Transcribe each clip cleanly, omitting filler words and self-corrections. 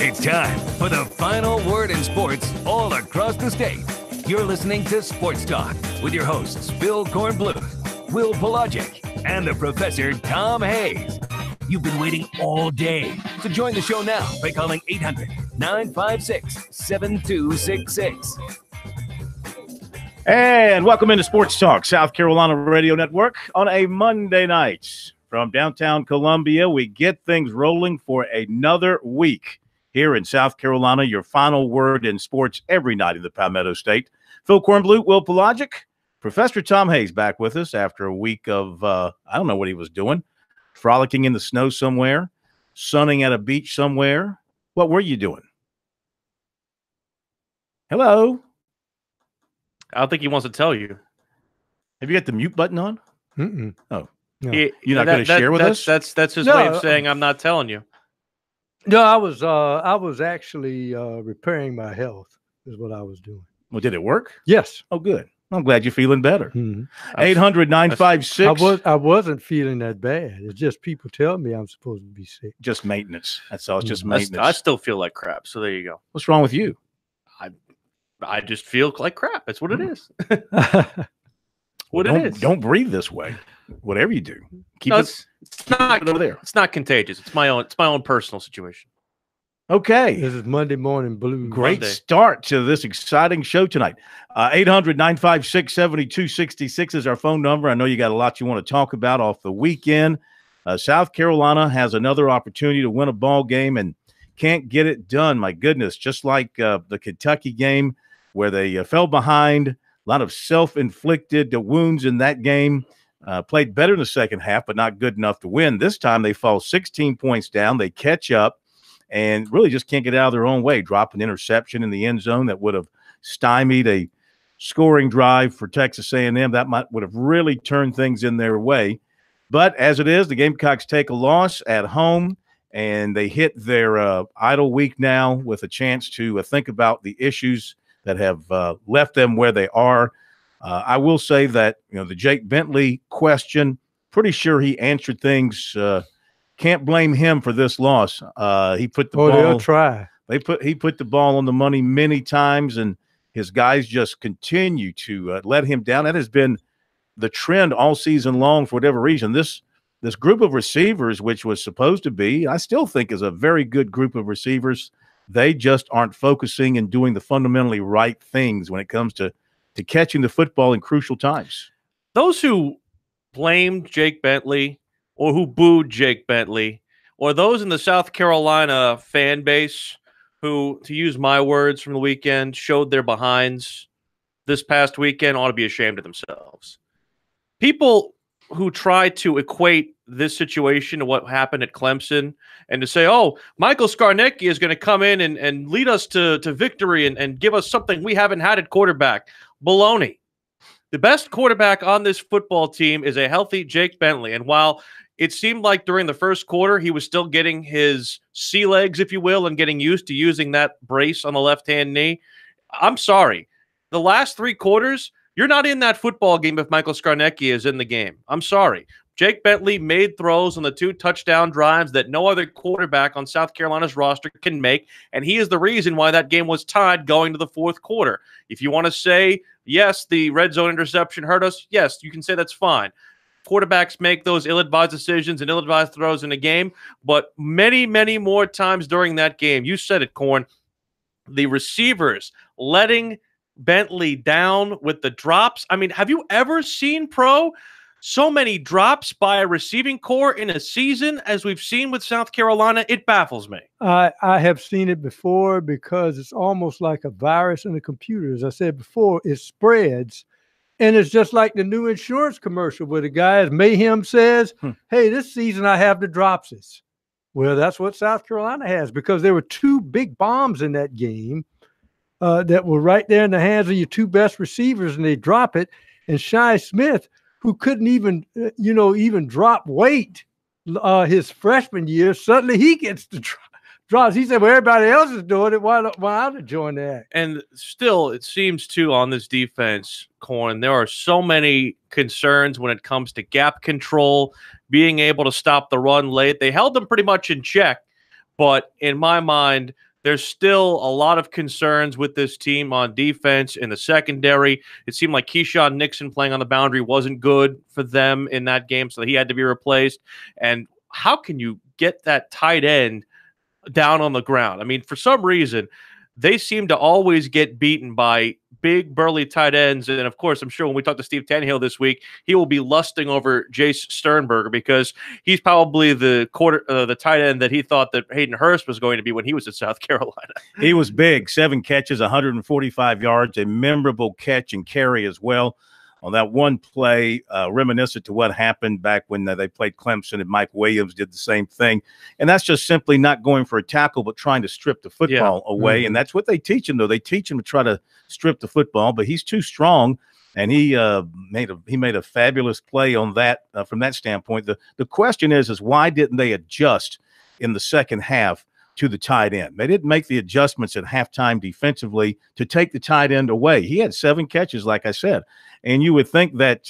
It's time for the final word in sports all across the state. You're listening to Sports Talk with your hosts, Bill Kornbluth, Will Pelagic, and the Professor Tom Hayes. You've been waiting all day, so join the show now by calling 800-956-7266. And welcome into Sports Talk, South Carolina Radio Network on a Monday night. From downtown Columbia, we get things rolling for another week here in South Carolina. Your final word in sports every night in the Palmetto State. Phil Kornbluth, Will Pelagic, Professor Tom Hayes back with us after a week of, I don't know what he was doing, frolicking in the snow somewhere, sunning at a beach somewhere. What were you doing? Hello? I don't think he wants to tell you. Have you got the mute button on? Mm-mm. Oh. No. You're not going to share with us? That's his way of saying I'm not telling you. No, I was actually repairing my health is what I was doing. Well, did it work? Yes. Oh, good. I'm glad you're feeling better. Mm-hmm. 800-956. I wasn't feeling that bad. It's just people tell me I'm supposed to be sick. Just maintenance. That's all. It's just maintenance. I still feel like crap. So there you go. What's wrong with you? I just feel like crap. That's what it is. Don't breathe this way. Whatever you do, it's not over there. It's not contagious. It's my own personal situation. Okay. This is Monday Morning Blues. Great start to this exciting show tonight. 800-956-7266 is our phone number. I know you got a lot you want to talk about off the weekend. South Carolina has another opportunity to win a ball game and can't get it done. My goodness, just like the Kentucky game where they fell behind, a lot of self-inflicted wounds in that game. Played better in the second half, but not good enough to win. This time they fall 16 points down. They catch up and really just can't get out of their own way. Drop an interception in the end zone that would have stymied a scoring drive for Texas A&M. That would have really turned things in their way. But as it is, the Gamecocks take a loss at home, and they hit their idle week now with a chance to think about the issues that have left them where they are. I will say that, the Jake Bentley question, pretty sure he answered things. Can't blame him for this loss. He put the ball. They'll try. He put the ball on the money many times, and his guys just continue to let him down. That has been the trend all season long for whatever reason. This group of receivers, which was supposed to be, I still think is a very good group of receivers, they just aren't focusing and doing the fundamentally right things when it comes to catching the football in crucial times. Those who blamed Jake Bentley or who booed Jake Bentley, or those in the South Carolina fan base who, to use my words from the weekend, showed their behinds this past weekend ought to be ashamed of themselves. People who try to equate this situation to what happened at Clemson and to say, oh, Michael Skarnecki is going to come in and lead us to victory and give us something we haven't had at quarterback. Baloney. The best quarterback on this football team is a healthy Jake Bentley. And while it seemed like during the first quarter he was still getting his sea legs, if you will, and getting used to using that brace on the left-hand knee, I'm sorry. The last 3 quarters, you're not in that football game if Michael Skarnecki is in the game. I'm sorry. Jake Bentley made throws on the 2 touchdown drives that no other quarterback on South Carolina's roster can make, and he is the reason why that game was tied going to the 4th quarter. If you want to say, yes, the red zone interception hurt us, yes, you can say that's fine. Quarterbacks make those ill-advised decisions and ill-advised throws in a game, but many, many more times during that game, you said it, Korn, the receivers letting Bentley down with the drops. I mean, have you ever seen, so many drops by a receiving core in a season as we've seen with South Carolina? It baffles me. I have seen it before because it's almost like a virus in the computer. As I said before, it spreads. And it's just like the new insurance commercial where the guy, as Mayhem says, hey, this season I have the dropsies. Well, that's what South Carolina has, because there were 2 big bombs in that game that were right there in the hands of your 2 best receivers, and they drop it. And Shi Smith, who couldn't even drop weight his freshman year, suddenly he gets the drops. He said, well, everybody else is doing it. Why not join that? And still, it seems, too, on this defense, Korn, there are so many concerns when it comes to gap control, being able to stop the run late. They held them pretty much in check, but in my mind, There's still a lot of concerns with this team on defense in the secondary. It seemed like Keyshawn Nixon playing on the boundary wasn't good for them in that game, so he had to be replaced. And how can you get that tight end down on the ground? I mean, for some reason, they seem to always get beaten by big, burly tight ends. And, of course, I'm sure when we talk to Steve Tannehill this week, he will be lusting over Jace Sternberger because he's probably the tight end that he thought that Hayden Hurst was going to be when he was at South Carolina. He was big, 7 catches, 145 yards, a memorable catch and carry as well on that one play, reminiscent to what happened back when they played Clemson and Mike Williams did the same thing. And that's just simply not going for a tackle, but trying to strip the football away. And that's what they teach him, though. They teach him to try to strip the football, but he's too strong. And he made a fabulous play on that from that standpoint. The question is why didn't they adjust in the second half to the tight end? They didn't make the adjustments at halftime defensively to take the tight end away. He had 7 catches, like I said. And you would think that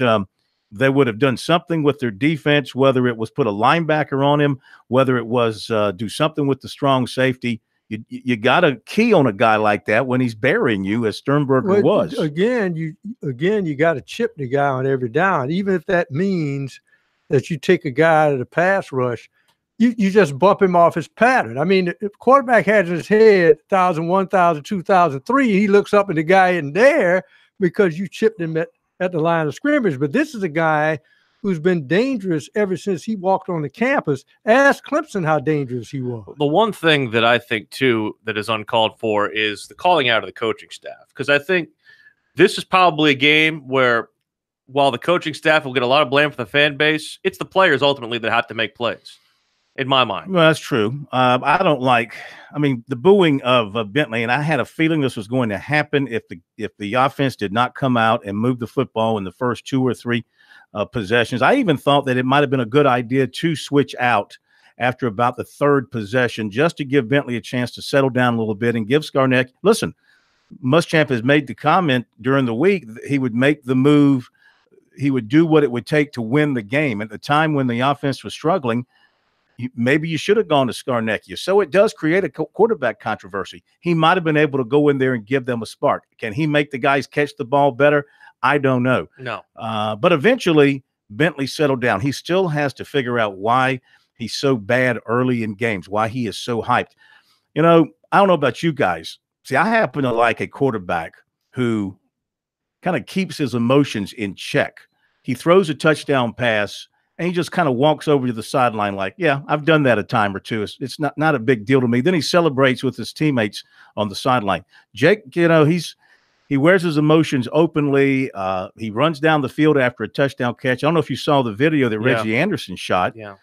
they would have done something with their defense, whether it was put a linebacker on him, whether it was do something with the strong safety. You got to key on a guy like that when he's burying you, as Sternberger was. Again, you got to chip the guy on every down, even if that means that you take a guy out of the pass rush. You just bump him off his pattern. I mean, if the quarterback has in his head 1,000, 1,000, 2,000, 3, he looks up and the guy isn't there because you chipped him at the line of scrimmage. But this is a guy who's been dangerous ever since he walked on the campus. Ask Clemson how dangerous he was. The one thing that I think, too, that is uncalled for is the calling out of the coaching staff. Because I think this is probably a game where, while the coaching staff will get a lot of blame for the fan base, it's the players ultimately that have to make plays, in my mind. Well, that's true. I don't like – I mean, the booing of Bentley, and I had a feeling this was going to happen if the offense did not come out and move the football in the first 2 or 3 possessions. I even thought that it might have been a good idea to switch out after about the 3rd possession just to give Bentley a chance to settle down a little bit and give Skarnek – listen, Muschamp has made the comment during the week that he would make the move. He would do what it would take to win the game. At the time when the offense was struggling, maybe you should have gone to Skarnek. So it does create a quarterback controversy. He might have been able to go in there and give them a spark. Can he make the guys catch the ball better? I don't know. No. But eventually, Bentley settled down. He still has to figure out why he's so bad early in games, why he is so hyped. You know, I don't know about you guys. See, I happen to like a quarterback who kind of keeps his emotions in check. He throws a touchdown pass, and he just kind of walks over to the sideline like, yeah, I've done that a time or two. It's not a big deal to me. Then he celebrates with his teammates on the sideline. Jake, you know, he wears his emotions openly. He runs down the field after a touchdown catch. I don't know if you saw the video that Reggie Anderson shot. Yeah.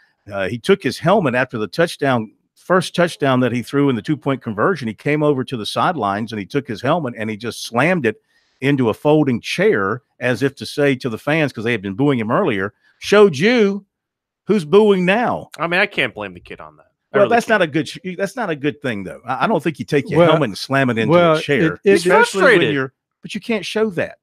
He took his helmet after the first touchdown that he threw in the 2-point conversion. He came over to the sidelines and he took his helmet and he just slammed it into a folding chair as if to say to the fans, because they had been booing him earlier, showed you who's booing now. I mean, I can't blame the kid on that. Well, that's not a good thing, though. I don't think you take your helmet and slam it into a chair. It's frustrating. But you can't show that.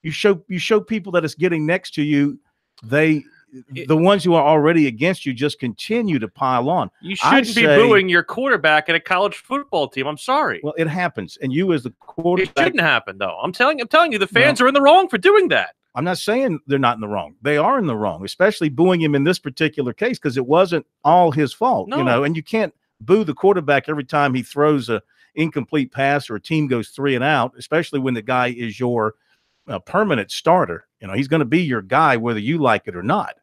You show people that it's getting next to you. The ones who are already against you just continue to pile on. You shouldn't be booing your quarterback at a college football team. I'm sorry. Well, it happens, and you as the quarterback, it shouldn't happen, though. I'm telling you, the fans are in the wrong for doing that. I'm not saying they're not in the wrong. They are in the wrong, especially booing him in this particular case because it wasn't all his fault, you know. And you can't boo the quarterback every time he throws a incomplete pass or a team goes 3 and out, especially when the guy is your permanent starter. You know, he's going to be your guy whether you like it or not.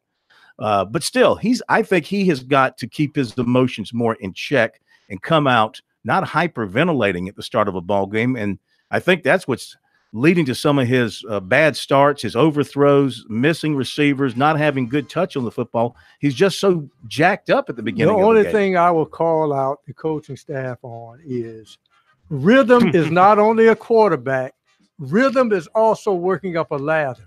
But still, I think he has got to keep his emotions more in check and come out not hyperventilating at the start of a ball game. And I think that's what's leading to some of his bad starts, his overthrows, missing receivers, not having good touch on the football. He's just so jacked up at the beginning. The only thing I will call out the coaching staff on is rhythm is not only a quarterback, rhythm is also working up a ladder.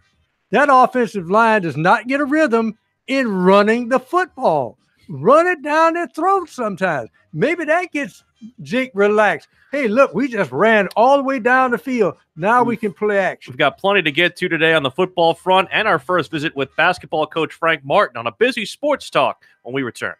That offensive line does not get a rhythm in running the football. Run it down their throat sometimes. Maybe that gets Jake relaxed. Hey, look, we just ran all the way down the field. Now we can play action. We've got plenty to get to today on the football front and our first visit with basketball coach Frank Martin on a busy sports talk when we return.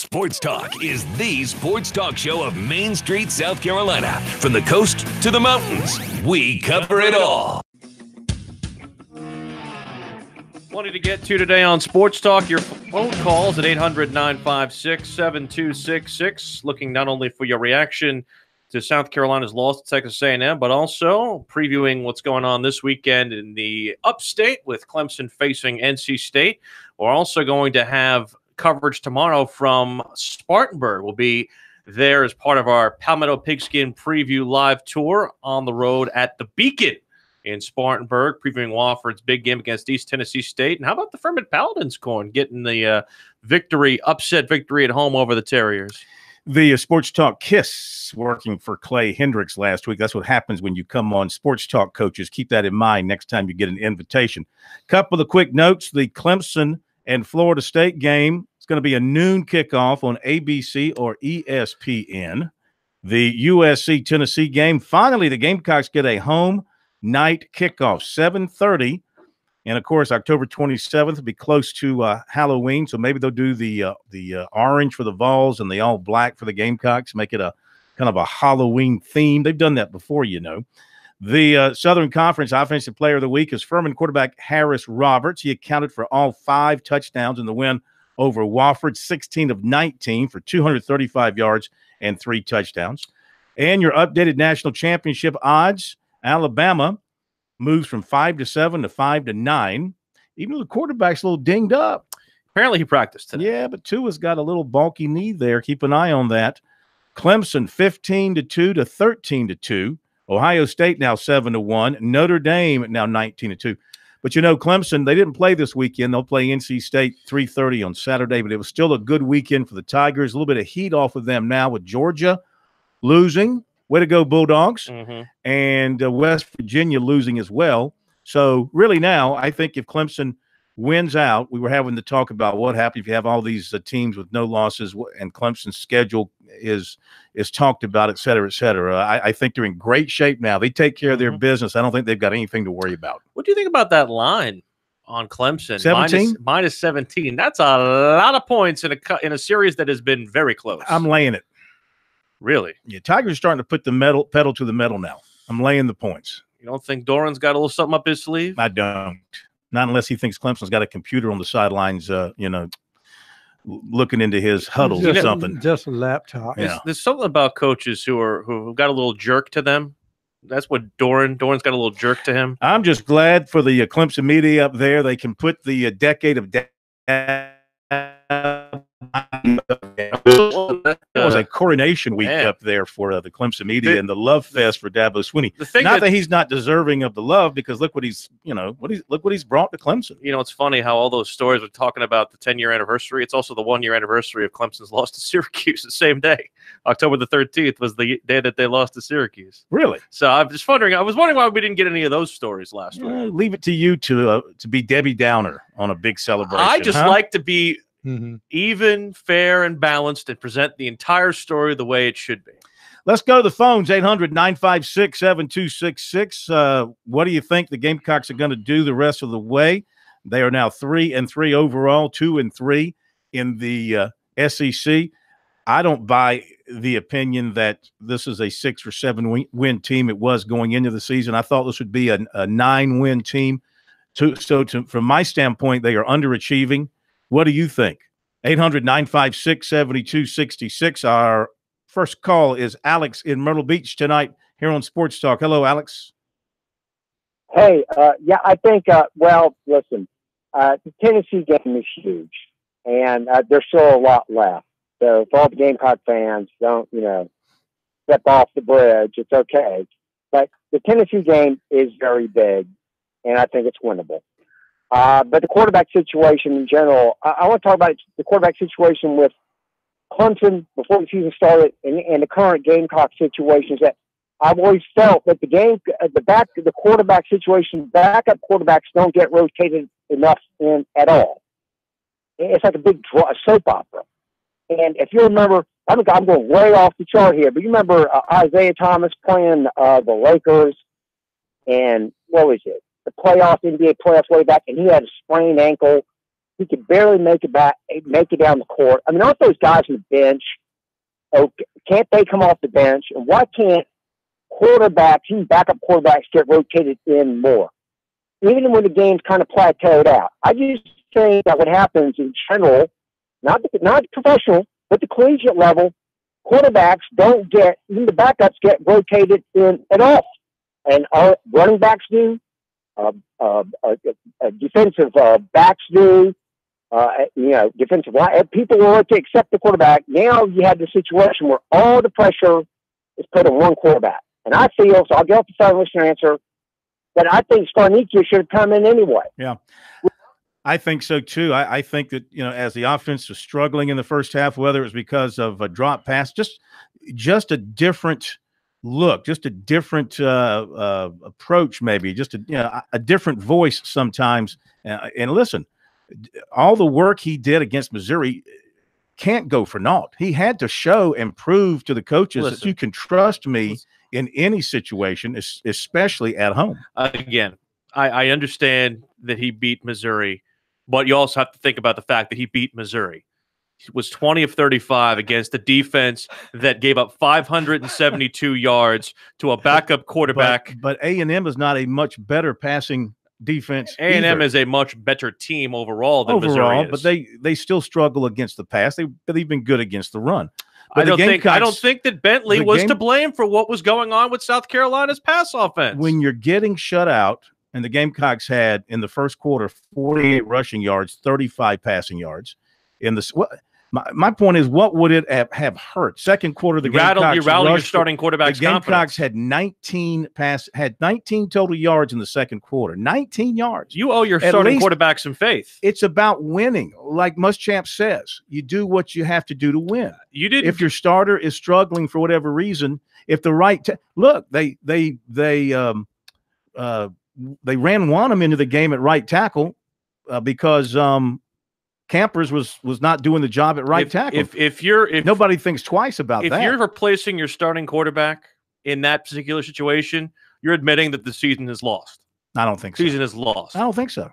Sports Talk is the sports talk show of Main Street, South Carolina. From the coast to the mountains, we cover it all. Plenty to get to today on Sports Talk. Your phone calls at 800-956-7266. Looking not only for your reaction to South Carolina's loss to Texas A&M, but also previewing what's going on this weekend in the upstate with Clemson facing NC State. We're also going to have coverage tomorrow from Spartanburg. We'll be there as part of our Palmetto Pigskin Preview Live Tour on the road at the Beacon in Spartanburg, previewing Wofford's big game against East Tennessee State. And how about the Furman Paladins, Corn, getting the upset victory at home over the Terriers? The Sports Talk Kiss working for Clay Hendricks last week. That's what happens when you come on Sports Talk, coaches. Keep that in mind next time you get an invitation. Couple of quick notes. The Clemson and Florida State game is going to be a noon kickoff on ABC or ESPN. The USC-Tennessee game, finally the Gamecocks get a home night kickoff, 7:30. And, of course, October 27th will be close to Halloween, so maybe they'll do the orange for the Vols and the all black for the Gamecocks, make it a kind of a Halloween theme. They've done that before, you know. The Southern Conference Offensive Player of the Week is Furman quarterback Harris Roberts. He accounted for all 5 touchdowns in the win over Wofford, 16 of 19 for 235 yards and 3 touchdowns. And your updated national championship odds, Alabama moves from 5-7 to 5-9. Even though the quarterback's a little dinged up. Apparently he practiced today. Yeah, but Tua's got a little bulky knee there. Keep an eye on that. Clemson 15-2 to 13-2. Ohio State now 7-1. Notre Dame now 19-2. But, you know, Clemson, they didn't play this weekend. They'll play NC State 3:30 on Saturday, but it was still a good weekend for the Tigers. A little bit of heat off of them now with Georgia losing. Way to go, Bulldogs. Mm-hmm. And West Virginia losing as well. So, really now, I think if Clemson wins out, we were having to talk about what happens if you have all these teams with no losses and Clemson's schedule is talked about, et cetera, et cetera. I think they're in great shape now. They take care of their business. I don't think they've got anything to worry about. What do you think about that line on Clemson? 17? Minus 17. That's a lot of points in a series that has been very close. I'm laying it. Really? Yeah, Tigers are starting to put the pedal to the metal now. I'm laying the points. You don't think Doran's got a little something up his sleeve? I don't. Not unless he thinks Clemson's got a computer on the sidelines, looking into his huddles or something. Just a laptop. Yeah. There's something about coaches who got a little jerk to them. That's what Doran's got a little jerk to him. I'm just glad for the Clemson media up there. They can put the decade of it was a coronation week up there for the Clemson media and the love fest for Dabo Swinney. Not that he's not deserving of the love, because look what he's brought to Clemson. You know, it's funny how all those stories are talking about the 10-year anniversary. It's also the 1-year anniversary of Clemson's loss to Syracuse the same day. October the 13th was the day that they lost to Syracuse. Really? So I was wondering why we didn't get any of those stories last week. Leave it to you to be Debbie Downer on a big celebration. I just like to be even, fair, and balanced and present the entire story the way it should be. Let's go to the phones, 800-956-7266. What do you think the Gamecocks are going to do the rest of the way? They are now 3-3 overall, 2-3 in the SEC. I don't buy the opinion that this is a 6 or 7 win team. It was going into the season. I thought this would be a 9-win team. From my standpoint, they are underachieving. What do you think? 800-956-7266. Our first call is Alex in Myrtle Beach tonight here on Sports Talk. Hello, Alex. Hey, I think, listen, the Tennessee game is huge, and there's still a lot left. So for all the Gamecock fans, don't, step off the bridge. It's okay. But the Tennessee game is very big, and I think it's winnable. But the quarterback situation in general, I want to talk about the quarterback situation with Clemson before the season started and the current Gamecock situations. That I've always felt that the quarterback situation, backup quarterbacks don't get rotated enough in at all. It's like a soap opera. And if you remember, I'm going way off the chart here, but you remember Isaiah Thomas playing the Lakers, and what was it? The NBA playoffs way back, and he had a sprained ankle, He could barely make it down the court. I mean, aren't those guys on the bench? Okay, can't they come off the bench? And why can't quarterbacks, even backup quarterbacks, get rotated in more? Even when the game's kind of plateaued out. I just think that what happens in general, not professional, but the collegiate level, quarterbacks don't get, even the backups get rotated in at all. And our running backs do, defensive backs do, defensive line. People will rotate except the quarterback. Now you have the situation where all the pressure is put on one quarterback. And I feel, so I'll get off the phone and listen to answer, that I think Scarnicchia should have come in anyway. Yeah. I think so too. I think that, as the offense was struggling in the first half, whether it was because of a drop pass, just a different look, just a different approach, maybe just a different voice sometimes. And listen, all the work he did against Missouri can't go for naught. He had to show and prove to the coaches that you can trust me in any situation, especially at home. Again, I understand that he beat Missouri, but you also have to think about the fact that he beat Missouri. He was 20 of 35 against a defense that gave up 572 yards to a backup quarterback. But A&M is not a much better passing defense. A&M is a much better team overall than Missouri is. But they still struggle against the pass. They've been good against the run. But I don't think that Bentley was to blame for what was going on with South Carolina's pass offense. When you're getting shut out, and the Gamecocks had in the first quarter 48 rushing yards, 35 passing yards. My point is, what would it have hurt? Second quarter, the Gamecocks you rattled your starting quarterback's confidence. The Gamecocks had 19 total yards in the second quarter. 19 yards. You owe your starting quarterback some faith. It's about winning, like Muschamp says. You do what you have to do to win. If your starter is struggling for whatever reason, if the right look, they ran Wanham into the game at right tackle because Campers was not doing the job at right tackle. If nobody thinks twice about that. If you're replacing your starting quarterback in that particular situation, you're admitting that the season is lost. I don't think so. Season is lost. I don't think so.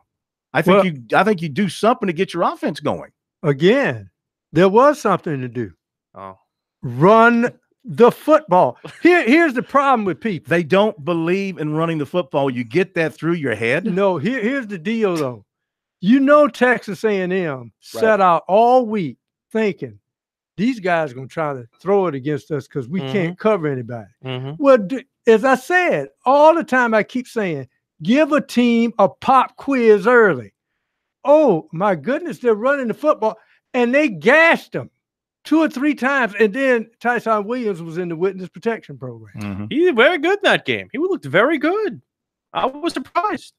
I think you do something to get your offense going. Again, there was something to do. Oh. Run the football. Here's the problem with people. They don't believe in running the football. You get that through your head? No, here's the deal, though. Texas A&M set out all week thinking these guys are going to try to throw it against us because we can't cover anybody. Well, as I said, all the time I keep saying, give a team a pop quiz early. Oh, my goodness, they're running the football, and they gashed them 2 or 3 times, and then Tyson Williams was in the witness protection program. He did very good in that game. He looked very good. I was surprised.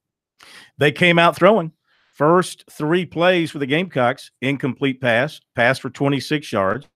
They came out throwing. First 3 plays for the Gamecocks, incomplete pass for 26 yards,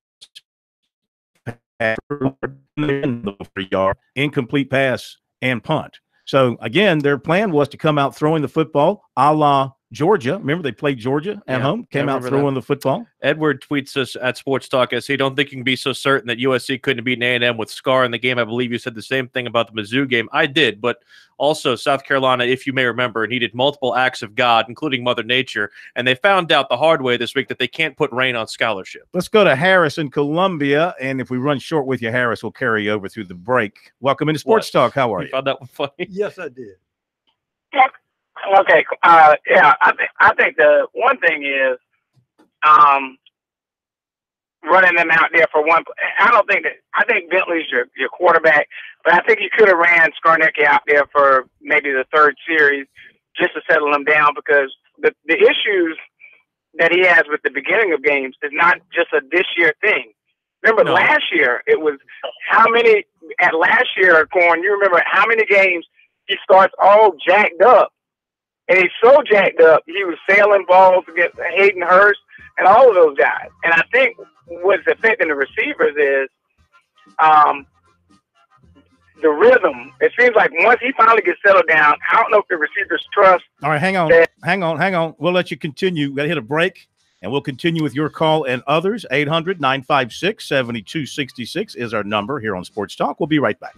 incomplete pass, and punt. So, again, their plan was to come out throwing the football a la Georgia. Remember, they played Georgia at home, came out throwing the football. Edward tweets us at SportsTalkSC. Don't think you can be so certain that USC couldn't beat A&M with Scar in the game. I believe you said the same thing about the Mizzou game. I did, but also South Carolina, if you may remember, needed multiple acts of God, including Mother Nature, and they found out the hard way this week that they can't put rain on scholarship. Let's go to Harris in Columbia, and if we run short with you, Harris, we'll carry over through the break. Welcome into Sports Talk. How are you? Found that one funny? Yes, I did. Okay. I think the one thing is running them out there for one. I think Bentley's your quarterback, but I think you could have ran Scarnicchia out there for maybe the 3rd series just to settle him down, because the issues that he has with the beginning of games is not just a this year thing. Remember last year, it was Corn, you remember how many games he starts all jacked up. And he's so jacked up, he was sailing balls against Hayden Hurst and all of those guys. And I think what's affecting the receivers is the rhythm. It seems like once he finally gets settled down, I don't know if the receivers trust. All right, hang on. We'll let you continue. We've got to hit a break, and we'll continue with your call and others. 800-956-7266 is our number here on Sports Talk. We'll be right back.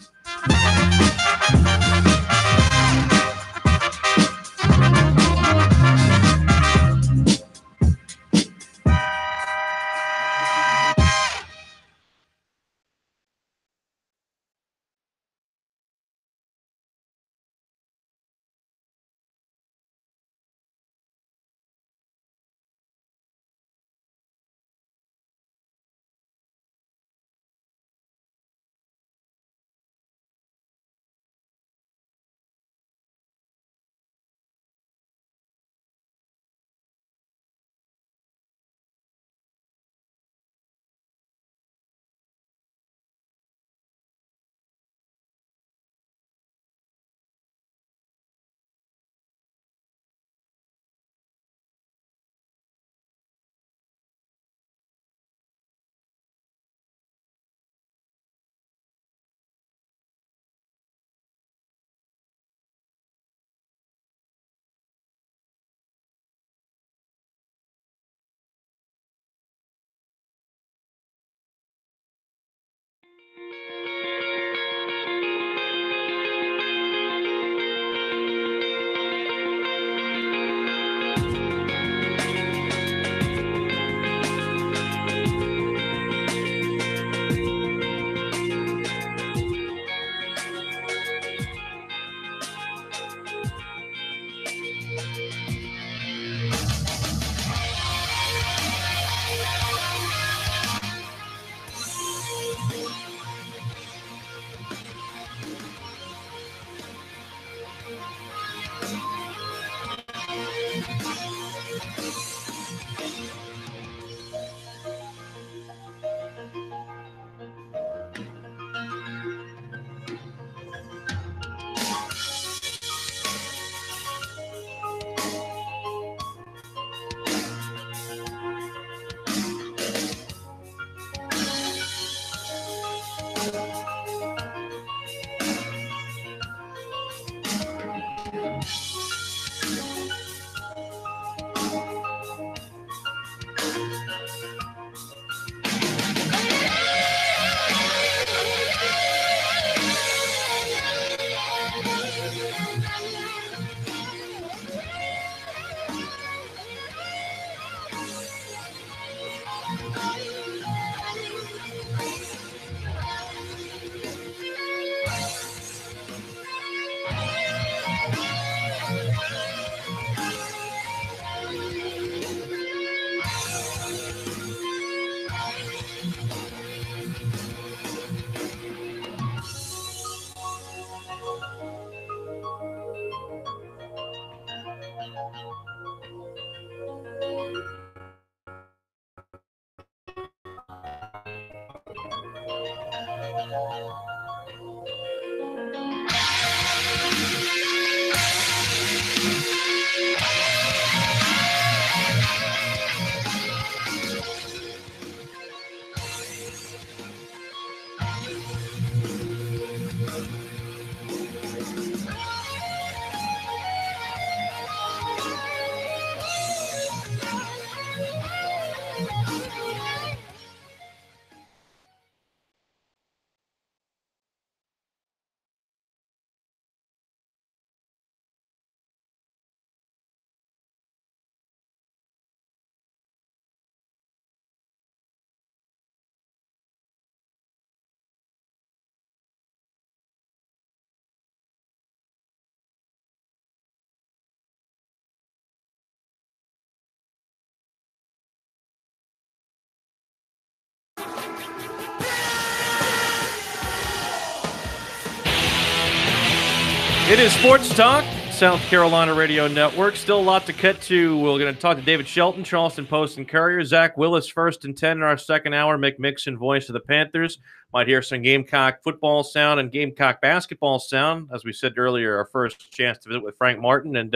It is Sports Talk, South Carolina Radio Network. Still a lot to cut to. We're going to talk to David Shelton, Charleston Post and Courier. Zach Willis, first and 10 in our second hour. Mick Mixon, voice of the Panthers. Might hear some Gamecock football sound and Gamecock basketball sound. As we said earlier, our first chance to visit with Frank Martin. And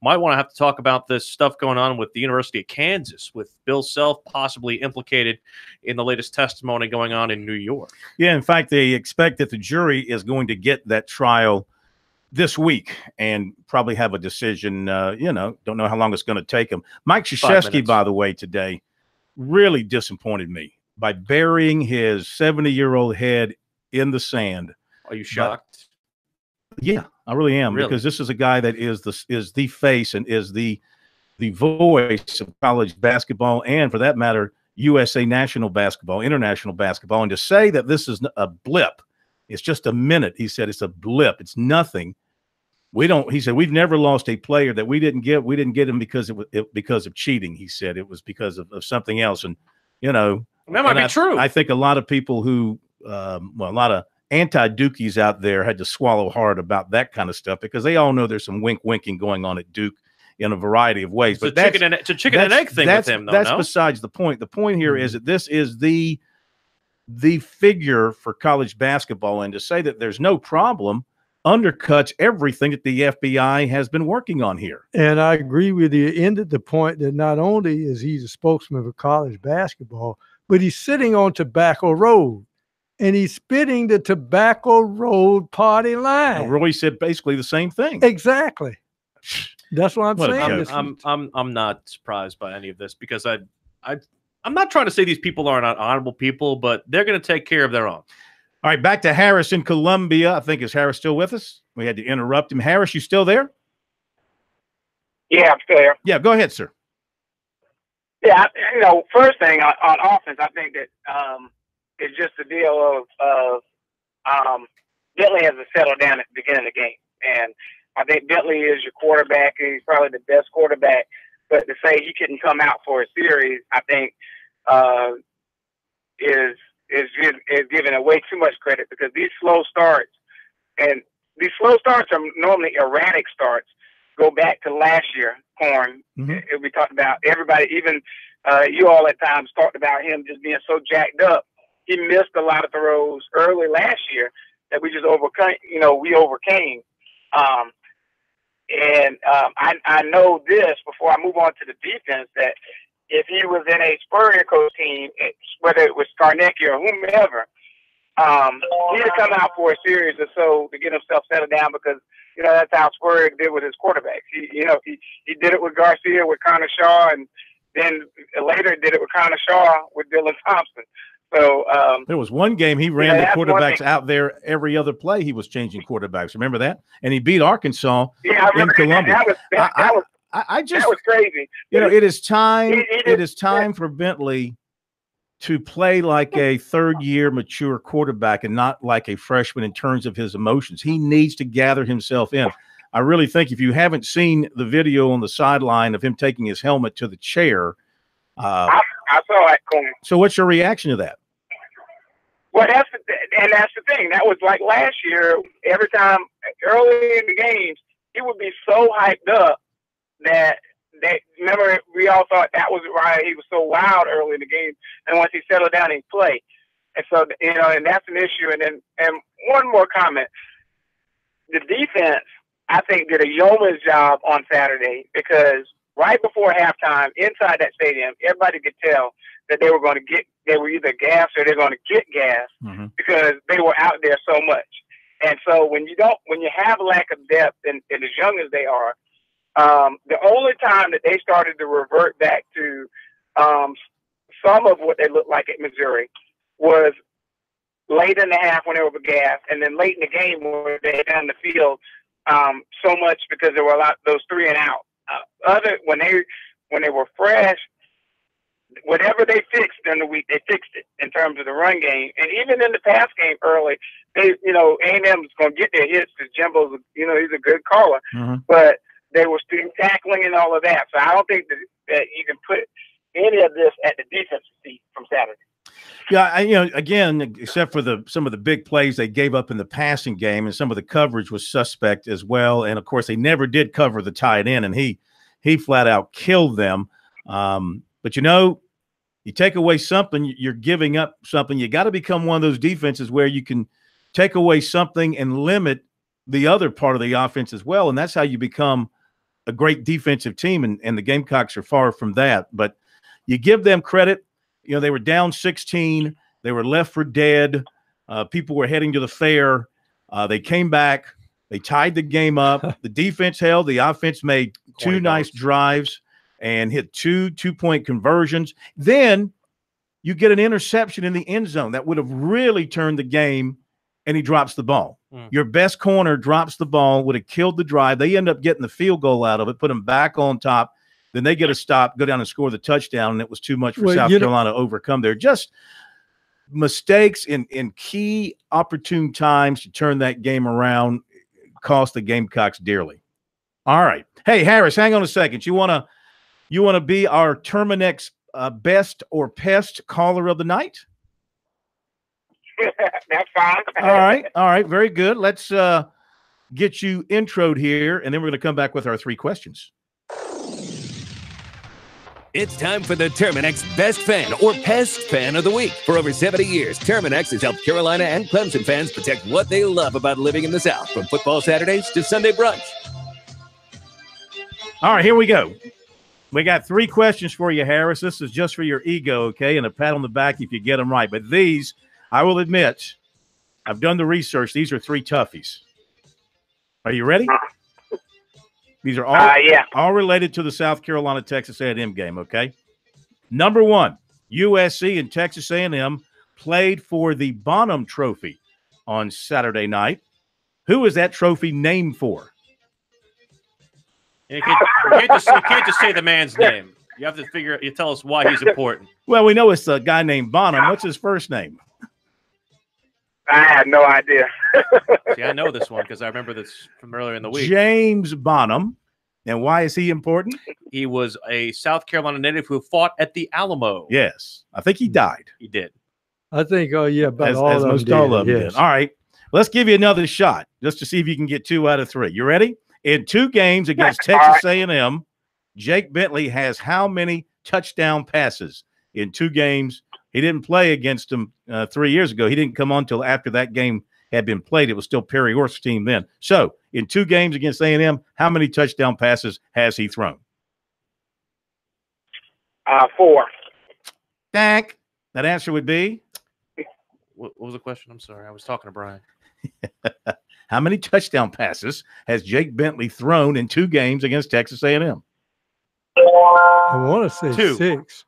might want to have to talk about this stuff going on with the University of Kansas, with Bill Self possibly implicated in the latest testimony going on in New York. Yeah, in fact, they expect that the jury is going to get that trial this week and probably have a decision. Don't know how long it's going to take them. Mike Krzyzewski, by the way, today really disappointed me by burying his 70-year-old head in the sand. Are you shocked? Yeah, I really am, because this is a guy that is the face and is the voice of college basketball, and for that matter, USA national basketball, international basketball. And to say that this is a blip, it's just a minute. He said it's a blip. It's nothing. He said, we've never lost a player that we didn't get. We didn't get him because because of cheating. He said it was because of something else. And, that might be true. I think a lot of people who, a lot of anti-Dukies out there had to swallow hard about that kind of stuff, because they all know there's some winking going on at Duke in a variety of ways. But it's a chicken and egg thing with him, though. That's besides the point. The point here is that this is the figure for college basketball, and to say that there's no problem undercuts everything that the FBI has been working on here. And I agree with you. Ended the point that not only is he a spokesman for college basketball, but he's sitting on Tobacco Road, and he's spitting the Tobacco Road party line. And Roy said basically the same thing. Exactly. That's what I'm saying. I'm not surprised by any of this, because I'm not trying to say these people are not honorable people, but they're going to take care of their own. All right, back to Harris in Columbia. I think, is Harris still with us? We had to interrupt him. Harris, you still there? Yeah, I'm still here. Yeah, go ahead, sir. Yeah, first thing on offense, I think that it's just a deal of Bentley has to settle down at the beginning of the game. And I think Bentley is your quarterback. He's probably the best quarterback. But to say he couldn't come out for a series, I think is giving away too much credit, because these slow starts are normally erratic starts. Go back to last year, Corn. Mm-hmm. We talked about everybody, even you all at times talked about him just being so jacked up. He missed a lot of throws early last year that we just overcame. We overcame. I know this before I move on to the defense, that if he was in a Spurrier coach team, whether it was Scarnecchia or whomever, he'd have come out for a series or so to get himself settled down, because that's how Spurrier did with his quarterbacks. He did it with Garcia, with Connor Shaw, and then later did it with Connor Shaw with Dylan Thompson. So there was one game he ran the quarterbacks out there every other play. He was changing quarterbacks. Remember that? And he beat Arkansas in Columbia. That was crazy. It is time. It is time for Bentley to play like a third-year mature quarterback and not like a freshman in terms of his emotions. He needs to gather himself in. I really think, if you haven't seen the video on the sideline of him taking his helmet to the chair, I saw it. So what's your reaction to that? Well, that's the thing. That was like last year. Every time early in the games, he would be so hyped up that remember, we all thought that was why he was so wild early in the game. And once he settled down, he played. And so, and that's an issue. And one more comment. The defense, I think, did a yeoman's job on Saturday because right before halftime, inside that stadium, everybody could tell that they were either gassed or they're going to get gassed because they were out there so much. And so when you have lack of depth and as young as they are, the only time that they started to revert back to some of what they looked like at Missouri was late in the half when they were gassed, and then late in the game where they had down the field so much because there were a lot those 3 and out. When they were fresh, whatever they fixed during the week, they fixed it in terms of the run game. And even in the pass game early, A&M is going to get their hits because Jimbo's, he's a good caller. But they were still tackling and all of that. So I don't think that you can put any of this at the defensive seat from Saturday. Yeah, again, except for some of the big plays they gave up in the passing game, and some of the coverage was suspect as well. And of course, they never did cover the tight end, and he flat out killed them. But you take away something, you're giving up something. You got to become one of those defenses where you can take away something and limit the other part of the offense as well. And that's how you become a great defensive team. And the Gamecocks are far from that. But you give them credit. They were down 16. They were left for dead. People were heading to the fair. They came back. They tied the game up. The defense held. The offense made 2 nice drives and hit 2 2-point conversions. Then you get an interception in the end zone that would have really turned the game, and he drops the ball. Your best corner drops the ball, would have killed the drive. They end up getting the field goal out of it, put them back on top. Then they get a stop, go down and score the touchdown, and it was too much for South Carolina to overcome. They're just mistakes in key opportune times to turn that game around cost the Gamecocks dearly. All right. Hey, Harris, hang on a second. You want to be our Terminex best or pest caller of the night? That's fine. All right. Very good. Let's get you introed here, and then we're going to come back with our 3 questions. It's time for the Terminex Best Fan or Pest Fan of the Week. For over 70 years, Terminex has helped Carolina and Clemson fans protect what they love about living in the South, from football Saturdays to Sunday brunch. All right, here we go. We got 3 questions for you, Harris. This is just for your ego, okay, and a pat on the back if you get them right. But these, I will admit, I've done the research. These are 3 toughies. Are you ready? These are all related to the South Carolina-Texas A&M game, okay? Number 1, USC and Texas A&M played for the Bonham Trophy on Saturday night. Who is that trophy named for? You can't just say the man's name. You have to you tell us why he's important. Well, we know it's a guy named Bonham. What's his first name? I had no idea. See, I know this one because I remember this from earlier in the week. James Bonham. And why is he important? He was a South Carolina native who fought at the Alamo. Yes. I think he died. He did. I think, about as all of most them all of them did. All right. Let's give you another shot just to see if you can get 2 out of 3. You ready? In 2 games against Texas A&M, Jake Bentley has how many touchdown passes in 2 games? He didn't play against them 3 years ago. He didn't come on until after that game had been played. It was still Perry Orth's team then. So, in 2 games against A&M, how many touchdown passes has he thrown? 4. Dak. That answer would be? What was the question? I'm sorry. I was talking to Brian. How many touchdown passes has Jake Bentley thrown in 2 games against Texas A&M? I want to say 2. 6.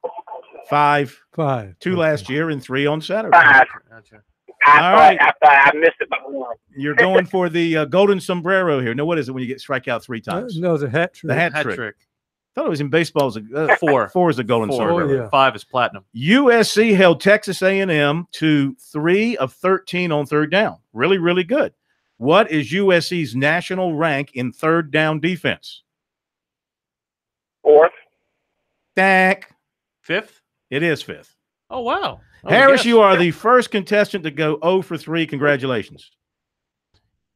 5. 5. 2 last year and 3 on Saturday. 5. Gotcha. I missed it by 1. You're going for the golden sombrero here. No, what is it when you get strike out 3 times? No, it's a hat trick. The hat trick. I thought it was in baseball. 4. 4 is the golden sombrero. yeah. 5 is platinum. USC held Texas A&M to 3 of 13 on 3rd down. Really, really good. What is USC's national rank in 3rd down defense? 4th. Dak. 5th? It is 5th. Oh, wow. Harris, you are the first contestant to go 0 for 3. Congratulations.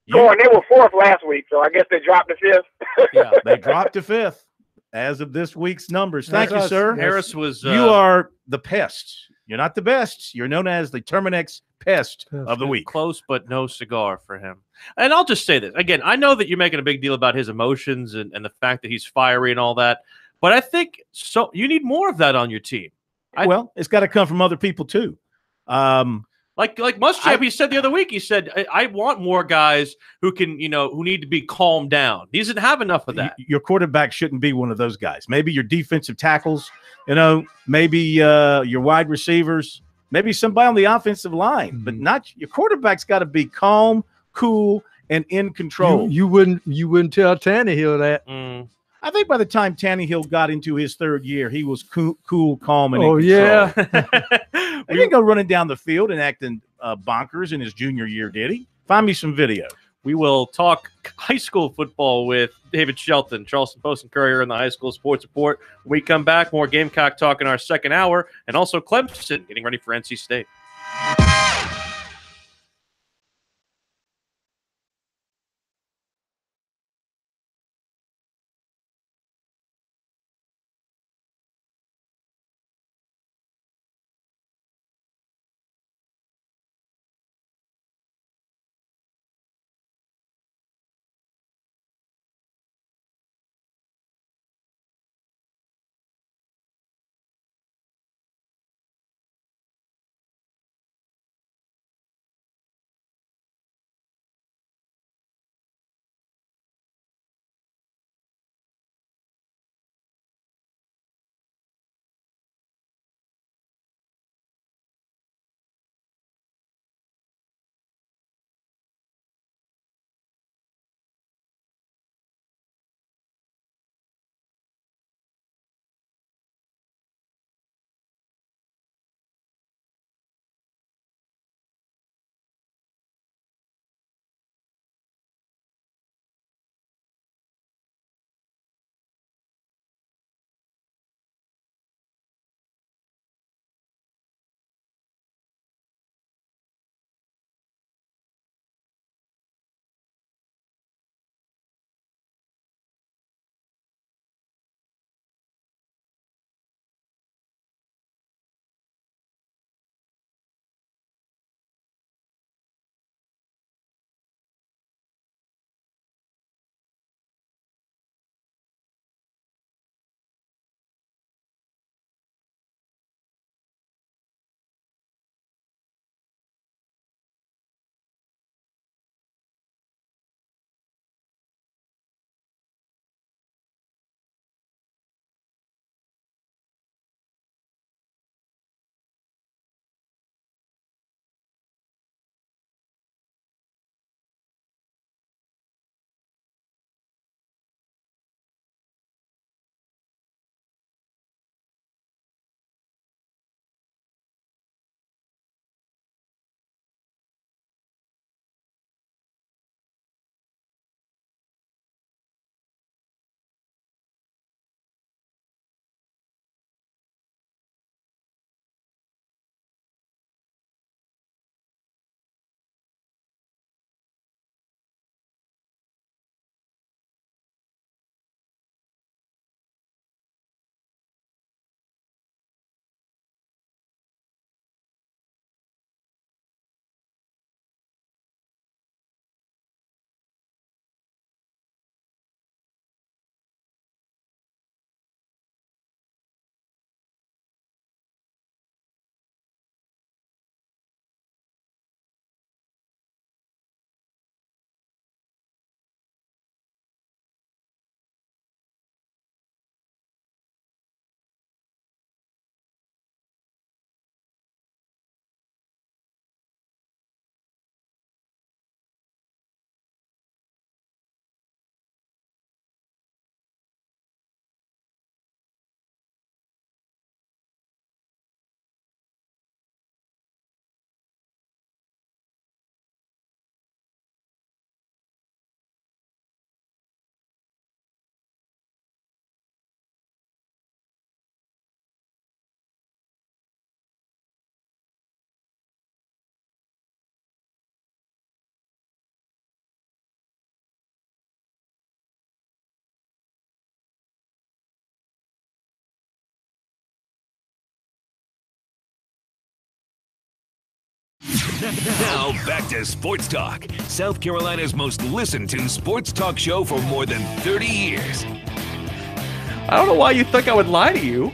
They were 4th last week, so I guess they dropped to 5th. Yeah, they dropped to 5th as of this week's numbers. Thank you, sir. Harris was you are the pest. You're not the best. You're known as the Terminex pest of the week. Close, but no cigar for him. And I'll just say this. Again, I know that you're making a big deal about his emotions and the fact that he's fiery and all that, but I think you need more of that on your team. Well, it's got to come from other people too. Like Muschamp, he said the other week, he said, I want more guys who can, who need to be calmed down. He doesn't have enough of that. Your quarterback shouldn't be one of those guys. Maybe your defensive tackles, maybe your wide receivers, maybe somebody on the offensive line, but not your quarterback's got to be calm, cool, and in control. You wouldn't tell Tannehill that. I think by the time Tannehill got into his third year, he was cool, calm, and in control. Yeah. He didn't go running down the field and acting bonkers in his junior year, did he? Find me some video. We will talk high school football with David Shelton, Charleston Post and Courier, and the High School Sports Report. When we come back, more Gamecock talk in our second hour, and also Clemson getting ready for NC State. Now back to Sports Talk, South Carolina's most listened to sports talk show for more than 30 years. I don't know why you think I would lie to you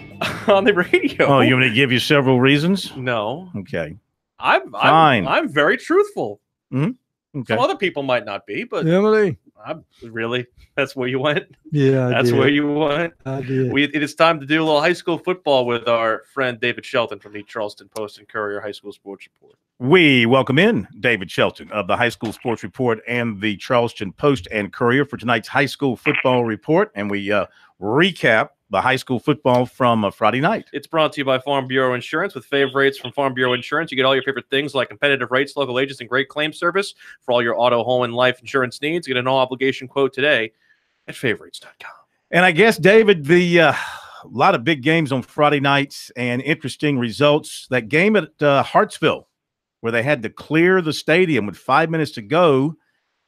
on the radio. Oh, you want me to give you several reasons? No. Okay. Fine. I'm very truthful. Mm-hmm. Okay. Some other people might not be, but Emily. Really? That's where you went? Yeah, That's where you went? I did. It is time to do a little high school football with our friend David Shelton from the Charleston Post and Courier High School Sports Report. We welcome in David Shelton of the High School Sports Report and the Charleston Post and Courier for tonight's high school football report, and we recap the high school football from Friday night. It's brought to you by Farm Bureau Insurance. With Fave Rates from Farm Bureau Insurance, you get all your favorite things like competitive rates, local agents, and great claim service for all your auto, home, and life insurance needs. Get a no-obligation quote today at favorites.com. And I guess, David, a lot of big games on Friday nights and interesting results. That game at Hartsville, where they had to clear the stadium with 5 minutes to go,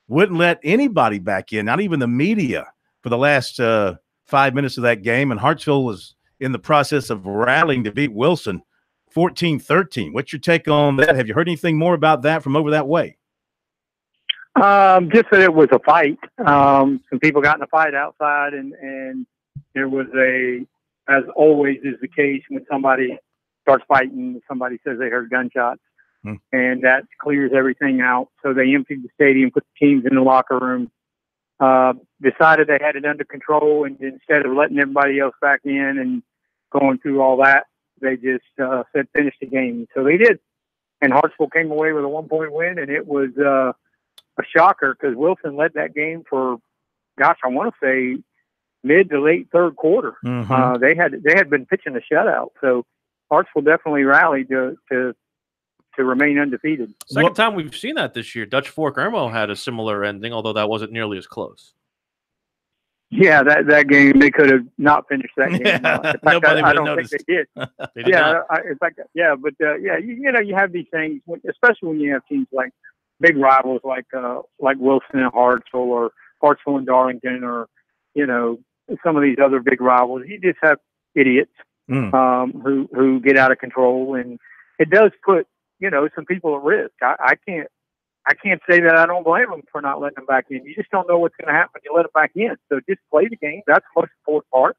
wouldn't let anybody back in, not even the media, for the last 5 minutes of that game. And Hartsville was in the process of rallying to beat Wilson 14-13. What's your take on that? Have you heard anything more about that from over that way? Just that it was a fight. Some people got in a fight outside, and there was as always is the case when somebody starts fighting, somebody says they heard gunshots. And that clears everything out. So they emptied the stadium, put the teams in the locker room, decided they had it under control, and instead of letting everybody else back in and going through all that, they just said finish the game. So they did. And Hartsville came away with a 1-point win, and it was a shocker because Wilson led that game for, I want to say mid to late third quarter. Mm-hmm. They had been pitching a shutout. So Hartsville definitely rallied to remain undefeated. Second time we've seen that this year. Dutch Fork Irmo had a similar ending, although that wasn't nearly as close. Yeah, that game, they could have not finished that game. In fact, Nobody I don't noticed. think they did. They did not. In fact, you have these things, especially when you have teams like big rivals like Wilson and Hartsville, or Hartsville and Darlington, or some of these other big rivals. You just have idiots who get out of control, and it does put some people at risk. I can't say that I don't blame them for not letting them back in. You just don't know what's going to happen when you let them back in. So just play the game. That's the most important part.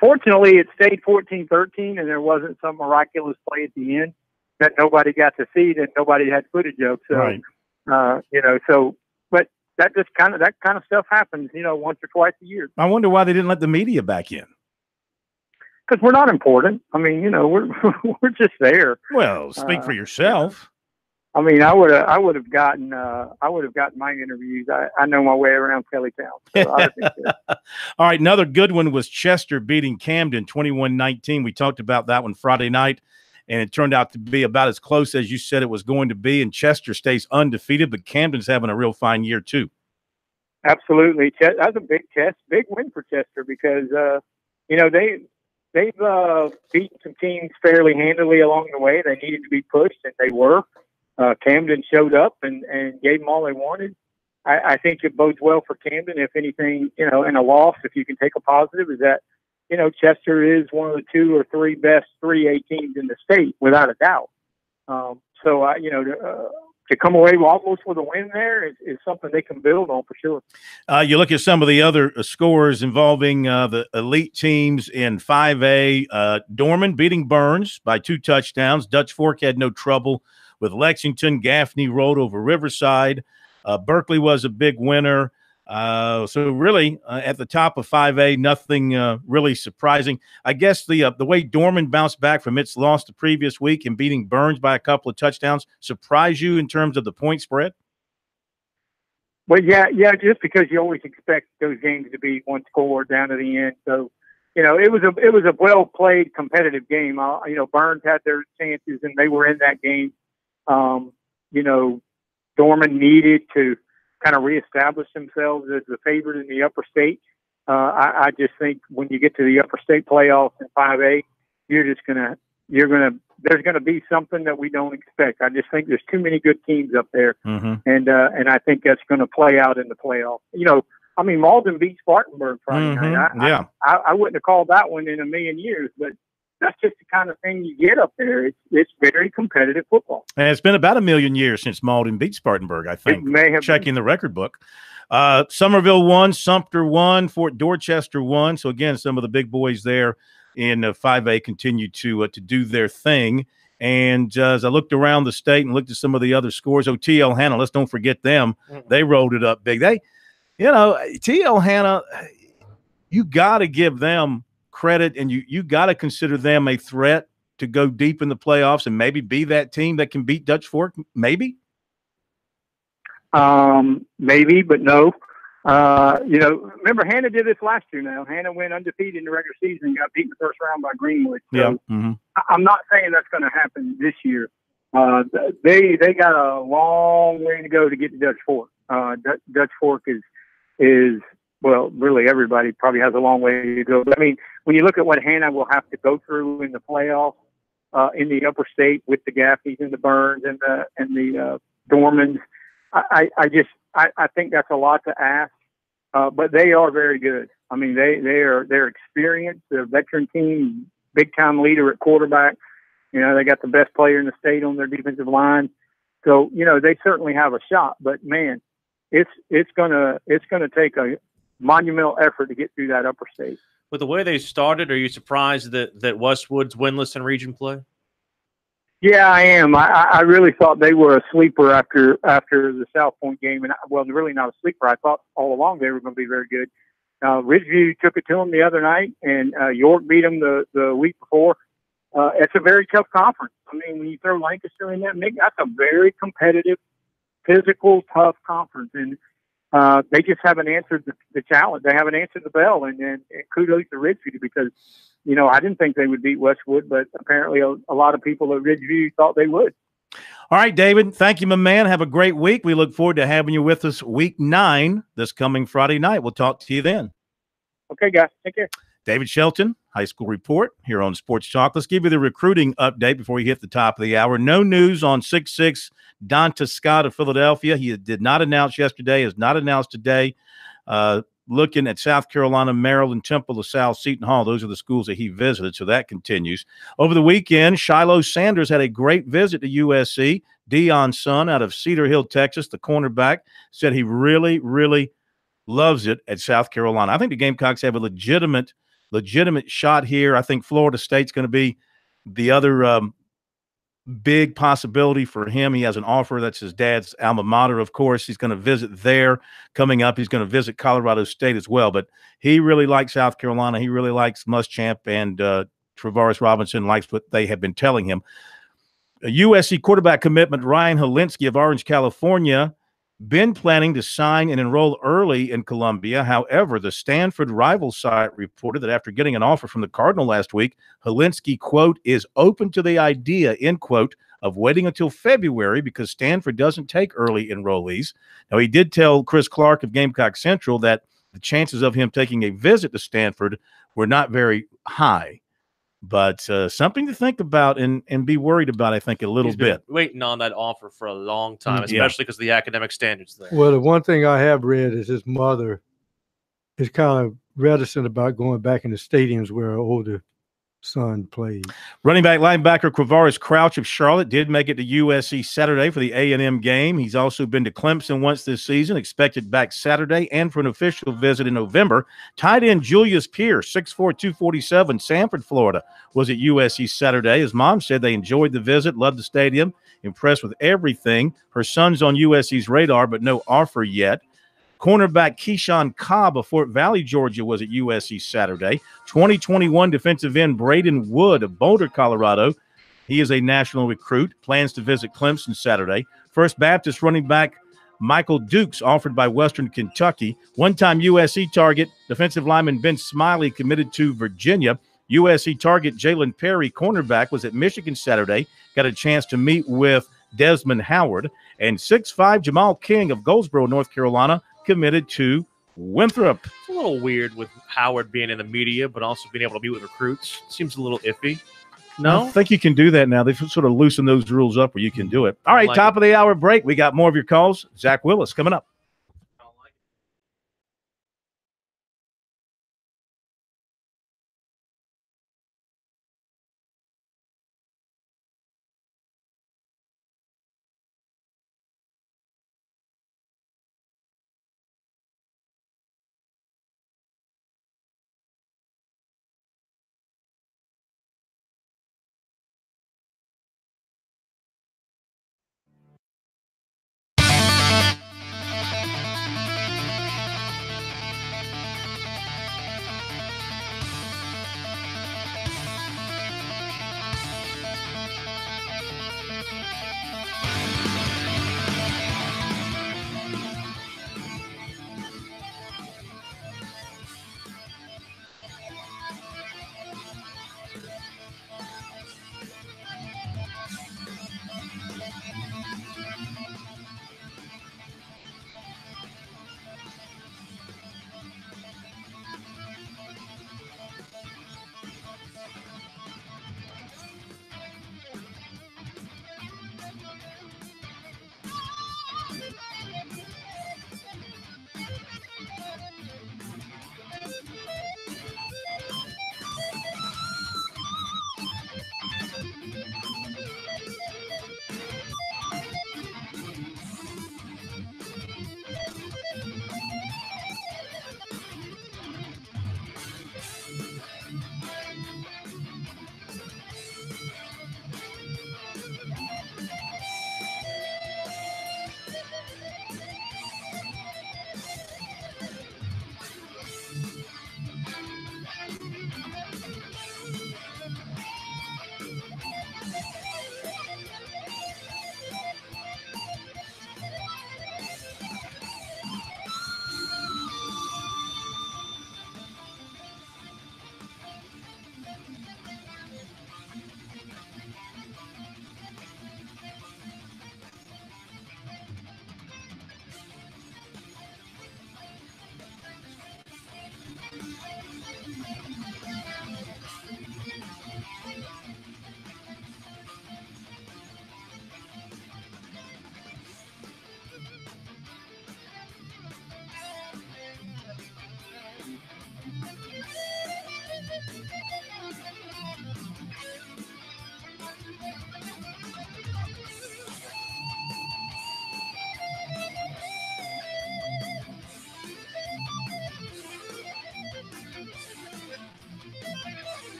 Fortunately, it stayed 14-13, and there wasn't some miraculous play at the end that nobody got to see, that nobody had footage of. So, right. But that kind of stuff happens, once or twice a year. I wonder why they didn't let the media back in. Because we're not important. I mean, we're just there. Well, speak for yourself. I mean, I would have gotten my interviews. I know my way around Kellytown. So I think All right, another good one was Chester beating Camden 21-19. We talked about that one Friday night, and it turned out to be about as close as you said it was going to be. And Chester stays undefeated, but Camden's having a real fine year too. Absolutely, that's a big win for Chester because they've beaten some teams fairly handily along the way. They needed to be pushed, and they were. Camden showed up and gave them all they wanted. I think it bodes well for Camden, if anything, in a loss, if you can take a positive, is that, Chester is one of the 2 or 3 best 3A teams in the state, without a doubt. To come away almost with a win there is something they can build on for sure. You look at some of the other scores involving the elite teams in 5A. Dorman beating Burns by 2 touchdowns. Dutch Fork had no trouble with Lexington. Gaffney rolled over Riverside. Berkeley was a big winner. So really, at the top of 5A, nothing really surprising. I guess the way Dorman bounced back from its loss the previous week and beating Burns by a couple of touchdowns surprised you in terms of the point spread? Well, yeah, just because you always expect those games to be one score down to the end. So, it was a well played competitive game. Burns had their chances and they were in that game. Dorman needed to kind of reestablish themselves as the favorite in the upper state. I just think when you get to the upper state playoffs in 5A, there's going to be something that we don't expect. I just think there's too many good teams up there. Mm-hmm. And I think that's going to play out in the playoffs. Malden beat Spartanburg Friday night. I wouldn't have called that one in a million years, but that's just the kind of thing you get up there. It's very competitive football. And it's been about 1,000,000 years since Malden beat Spartanburg, I think, It may have checking the record book. Somerville won, Sumter won, Fort Dorchester won. So, again, some of the big boys there in 5A continue to do their thing. And as I looked around the state and looked at some of the other scores, TL Hanna, let's don't forget them. They rolled it up big. TL Hanna, you got to give them credit, and you got to consider them a threat to go deep in the playoffs and maybe be that team that can beat Dutch Fork, maybe? Maybe, but no. Remember Hannah did this last year now. Hannah went undefeated in the regular season and got beat in the first round by Greenwood. So yeah. Mm-hmm. I'm not saying that's going to happen this year. They got a long way to go to get to Dutch Fork. Dutch Fork is well, really everybody probably has a long way to go. But I mean, when you look at what Hannah will have to go through in the playoffs, in the upper state with the Gaffneys and the Burns and the Dormans, I think that's a lot to ask. But they are very good. I mean, they're experienced. They're a veteran team, big time leader at quarterback. They got the best player in the state on their defensive line. So, they certainly have a shot, but man, it's gonna take a monumental effort to get through that upper state. With the way they started, are you surprised that Westwood's winless in region play? Yeah, I am. I really thought they were a sleeper after the South Point game, and really not a sleeper. I thought all along they were going to be very good. Ridgeview took it to them the other night, and York beat them the week before. It's a very tough conference. I mean, when you throw Lancaster in that mix, that's a very competitive, physical, tough conference, and they just haven't answered the challenge. They haven't answered the bell, and kudos to Ridgeview because, I didn't think they would beat Westwood, but apparently a lot of people at Ridgeview thought they would. All right, David, thank you, my man. Have a great week. We look forward to having you with us week 9 this coming Friday night. We'll talk to you then. Okay, guys. Take care. David Shelton, High School Report here on Sports Talk. Let's give you the recruiting update before we hit the top of the hour. No news on 6'6" Donta Scott of Philadelphia. He did not announce yesterday, has not announced today. Looking at South Carolina, Maryland, Temple, LaSalle, Seton Hall. Those are the schools that he visited, so that continues. Over the weekend, Shiloh Sanders had a great visit to USC. Dion's son out of Cedar Hill, Texas, the cornerback, said he really, really loves it at South Carolina. I think the Gamecocks have a legitimate shot here. I think Florida State's going to be the other big possibility for him. He has an offer. That's his dad's alma mater, of course. He's going to visit there coming up. He's going to visit Colorado State as well. But he really likes South Carolina. He really likes Muschamp, and Travaris Robinson likes what they have been telling him. A USC quarterback commitment, Ryan Holinsky of Orange, California, been planning to sign and enroll early in Columbia. However, the Stanford rival site reported that after getting an offer from the Cardinal last week, Holinsky, quote, is open to the idea, end quote, of waiting until February because Stanford doesn't take early enrollees. Now, he did tell Chris Clark of Gamecock Central that the chances of him taking a visit to Stanford were not very high. But something to think about and be worried about, I think, a little bit. Waiting on that offer for a long time, especially because of the academic standards there. Well, the one thing I have read is his mother is kind of reticent about going back in the stadiums where her older son played. Running back linebacker Quavaris Crouch of Charlotte did make it to USC Saturday for the A&M game. He's also been to Clemson once this season, expected back Saturday and for an official visit in November. Tight end Julius Pierce, 6'4", 247, Sanford, Florida, was at USC Saturday. His mom said they enjoyed the visit, loved the stadium, impressed with everything. Her son's on USC's radar, but no offer yet. Cornerback Keyshawn Cobb of Fort Valley, Georgia, was at USC Saturday. 2021 defensive end Braden Wood of Boulder, Colorado. He is a national recruit, plans to visit Clemson Saturday. First Baptist running back Michael Dukes, offered by Western Kentucky. One-time USC target, defensive lineman Ben Smiley, committed to Virginia. USC target Jalen Perry, cornerback, was at Michigan Saturday. Got a chance to meet with Desmond Howard. And 6'5" Jamal King of Goldsboro, North Carolina, committed to Winthrop. It's a little weird with Howard being in the media, but also being able to meet with recruits. Seems a little iffy. No? I think you can do that now. They've sort of loosened those rules up where you can do it. All right, top of the hour break. We got more of your calls. Zach Willis coming up.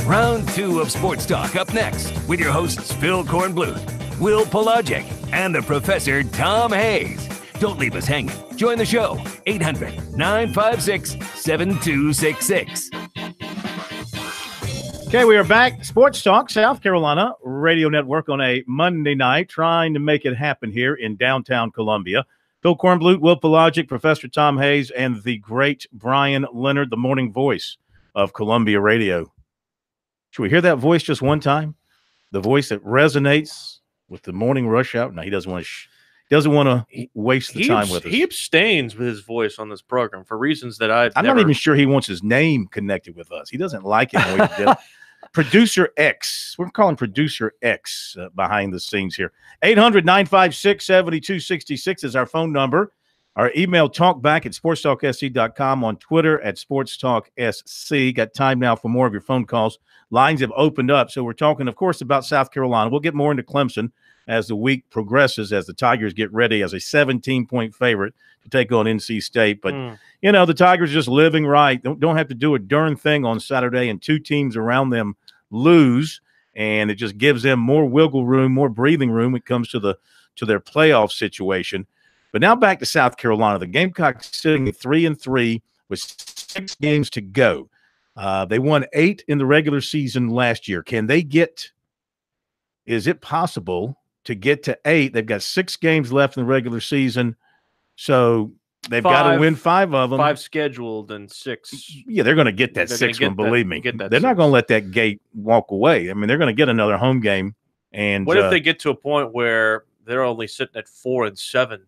Round 2 of Sports Talk up next with your hosts Phil Kornbluth, Will Pelagic, and the Professor Tom Hayes. Don't leave us hanging. Join the show, 800-956-7266. Okay, we are back. Sports Talk, South Carolina Radio Network on a Monday night, trying to make it happen here in downtown Columbia. Phil Kornbluth, Will Pelagic, Professor Tom Hayes, and the great Brian Leonard, the morning voice of Columbia Radio. Should we hear that voice just one time? The voice that resonates with the morning rush hour? No, he doesn't want to waste the time with us. He abstains with his voice on this program for reasons that I'm not even sure he wants his name connected with us. He doesn't like it when we did. Producer X. We're calling Producer X behind the scenes here. 800-956-7266 is our phone number. Our email, talkback at sportstalksc.com, on Twitter at SportsTalkSC. Got time now for more of your phone calls. Lines have opened up, so we're talking, of course, about South Carolina. We'll get more into Clemson as the week progresses, as the Tigers get ready as a 17-point favorite to take on NC State. But, you know, the Tigers just living right. Don't have to do a darn thing on Saturday, and two teams around them lose, and it just gives them more wiggle room, more breathing room when it comes to their playoff situation. But now back to South Carolina. The Gamecocks sitting at 3-3 with 6 games to go. They won 8 in the regular season last year. Is it possible to get to 8? They've got 6 games left in the regular season, so they've got to win 5 of them. 5 scheduled and 6. Yeah, they're going to get that 6th one, believe me. They're not going to let that gate walk away. I mean, they're going to get another home game. And what if they get to a point where they're only sitting at 4-7?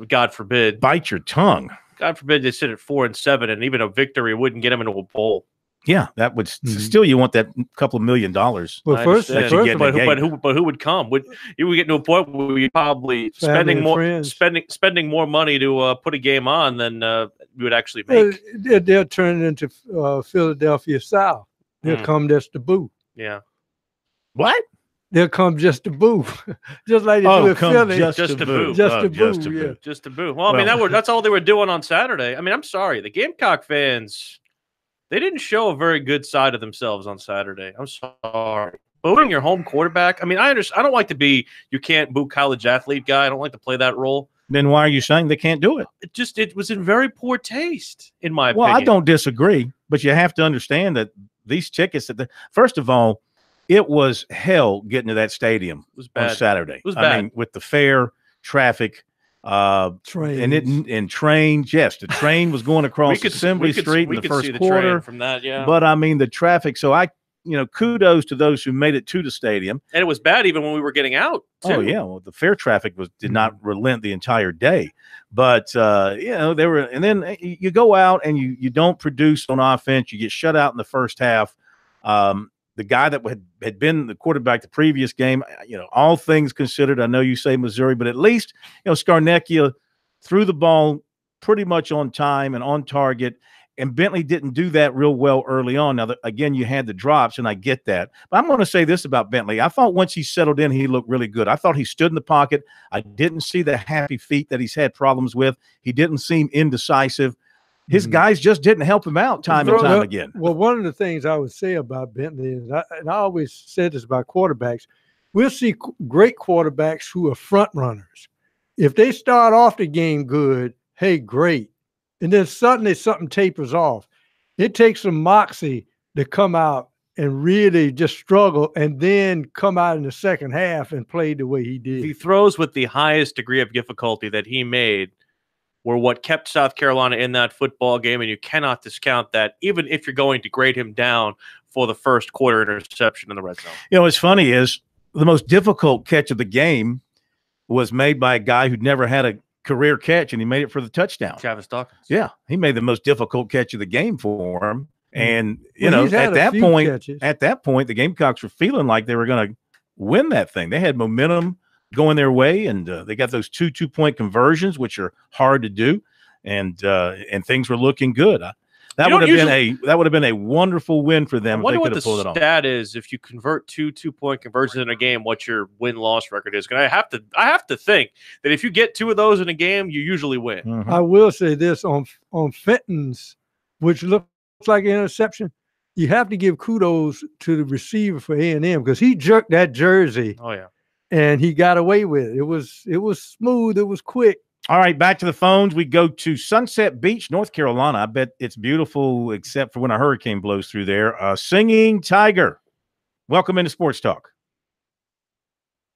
God forbid. Bite your tongue. God forbid they sit at 4-7, and even a victory wouldn't get them into a bowl. Yeah, that would still, you want that couple of $1 million. Well, but who would come? You would get to a point where you're probably spending more money to put a game on than you would actually make. They'll turn it into Philadelphia South. They'll come just to boo. Yeah. What? They'll come just to boo, just like they do in Philly. Just to boo. Just to boo. Well, I mean, that's all they were doing on Saturday. I mean, I'm sorry. The Gamecock fans, they didn't show a very good side of themselves on Saturday. I'm sorry. Booing your home quarterback, I mean, I understand. I don't like to be you can't boo college athlete guy. I don't like to play that role. Then why are you saying they can't do it? It was in very poor taste, in my opinion. Well, I don't disagree, but you have to understand that these tickets, first of all, it was hell getting to that stadium on Saturday. It was bad. I mean, with the fair traffic, trains. Yes, the train was going across Assembly Street in the first quarter. From that, yeah. But I mean, the traffic. So kudos to those who made it to the stadium. And it was bad even when we were getting out, too. Oh yeah, well, the fair traffic did not relent the entire day. But they were. And then you go out and you don't produce on offense. You get shut out in the first half. The guy that had been the quarterback the previous game, all things considered, I know you say Missouri, but at least, Scarnecchia threw the ball pretty much on time and on target, and Bentley didn't do that real well early on. Now, again, you had the drops, and I get that. But I'm going to say this about Bentley. I thought once he settled in, he looked really good. I thought he stood in the pocket. I didn't see the happy feet that he's had problems with. He didn't seem indecisive. His guys just didn't help him out time and time again. Well, one of the things I would say about Bentley is, and I always said this about quarterbacks, we'll see great quarterbacks who are front runners. If they start off the game good, hey, great. And then suddenly something tapers off. It takes some moxie to come out and really just struggle and then come out in the second half and play the way he did. He throws with the highest degree of difficulty that he made were what kept South Carolina in that football game, and you cannot discount that, even if you're going to grade him down for the first quarter interception in the red zone. What's funny is the most difficult catch of the game was made by a guy who'd never had a career catch, and he made it for the touchdown. Travis Dawkins. Yeah, he made the most difficult catch of the game for him. And, at that point, the Gamecocks were feeling like they were going to win that thing. They had momentum going their way, and they got those 2-2-point conversions, which are hard to do, and things were looking good. That would have been a wonderful win for them if they could have pulled it off. I wonder what the stat is if you convert 2-2-point conversions in a game, what your win-loss record is. Because I have to think that if you get 2 of those in a game, you usually win. Mm-hmm. I will say this on Fenton's, which looks like an interception. you have to give kudos to the receiver for A&M because he jerked that jersey. Oh yeah. And he got away with it. It was smooth. It was quick. All right, back to the phones. We go to Sunset Beach, North Carolina. I bet it's beautiful except for when a hurricane blows through there. Singing Tiger, welcome into Sports Talk.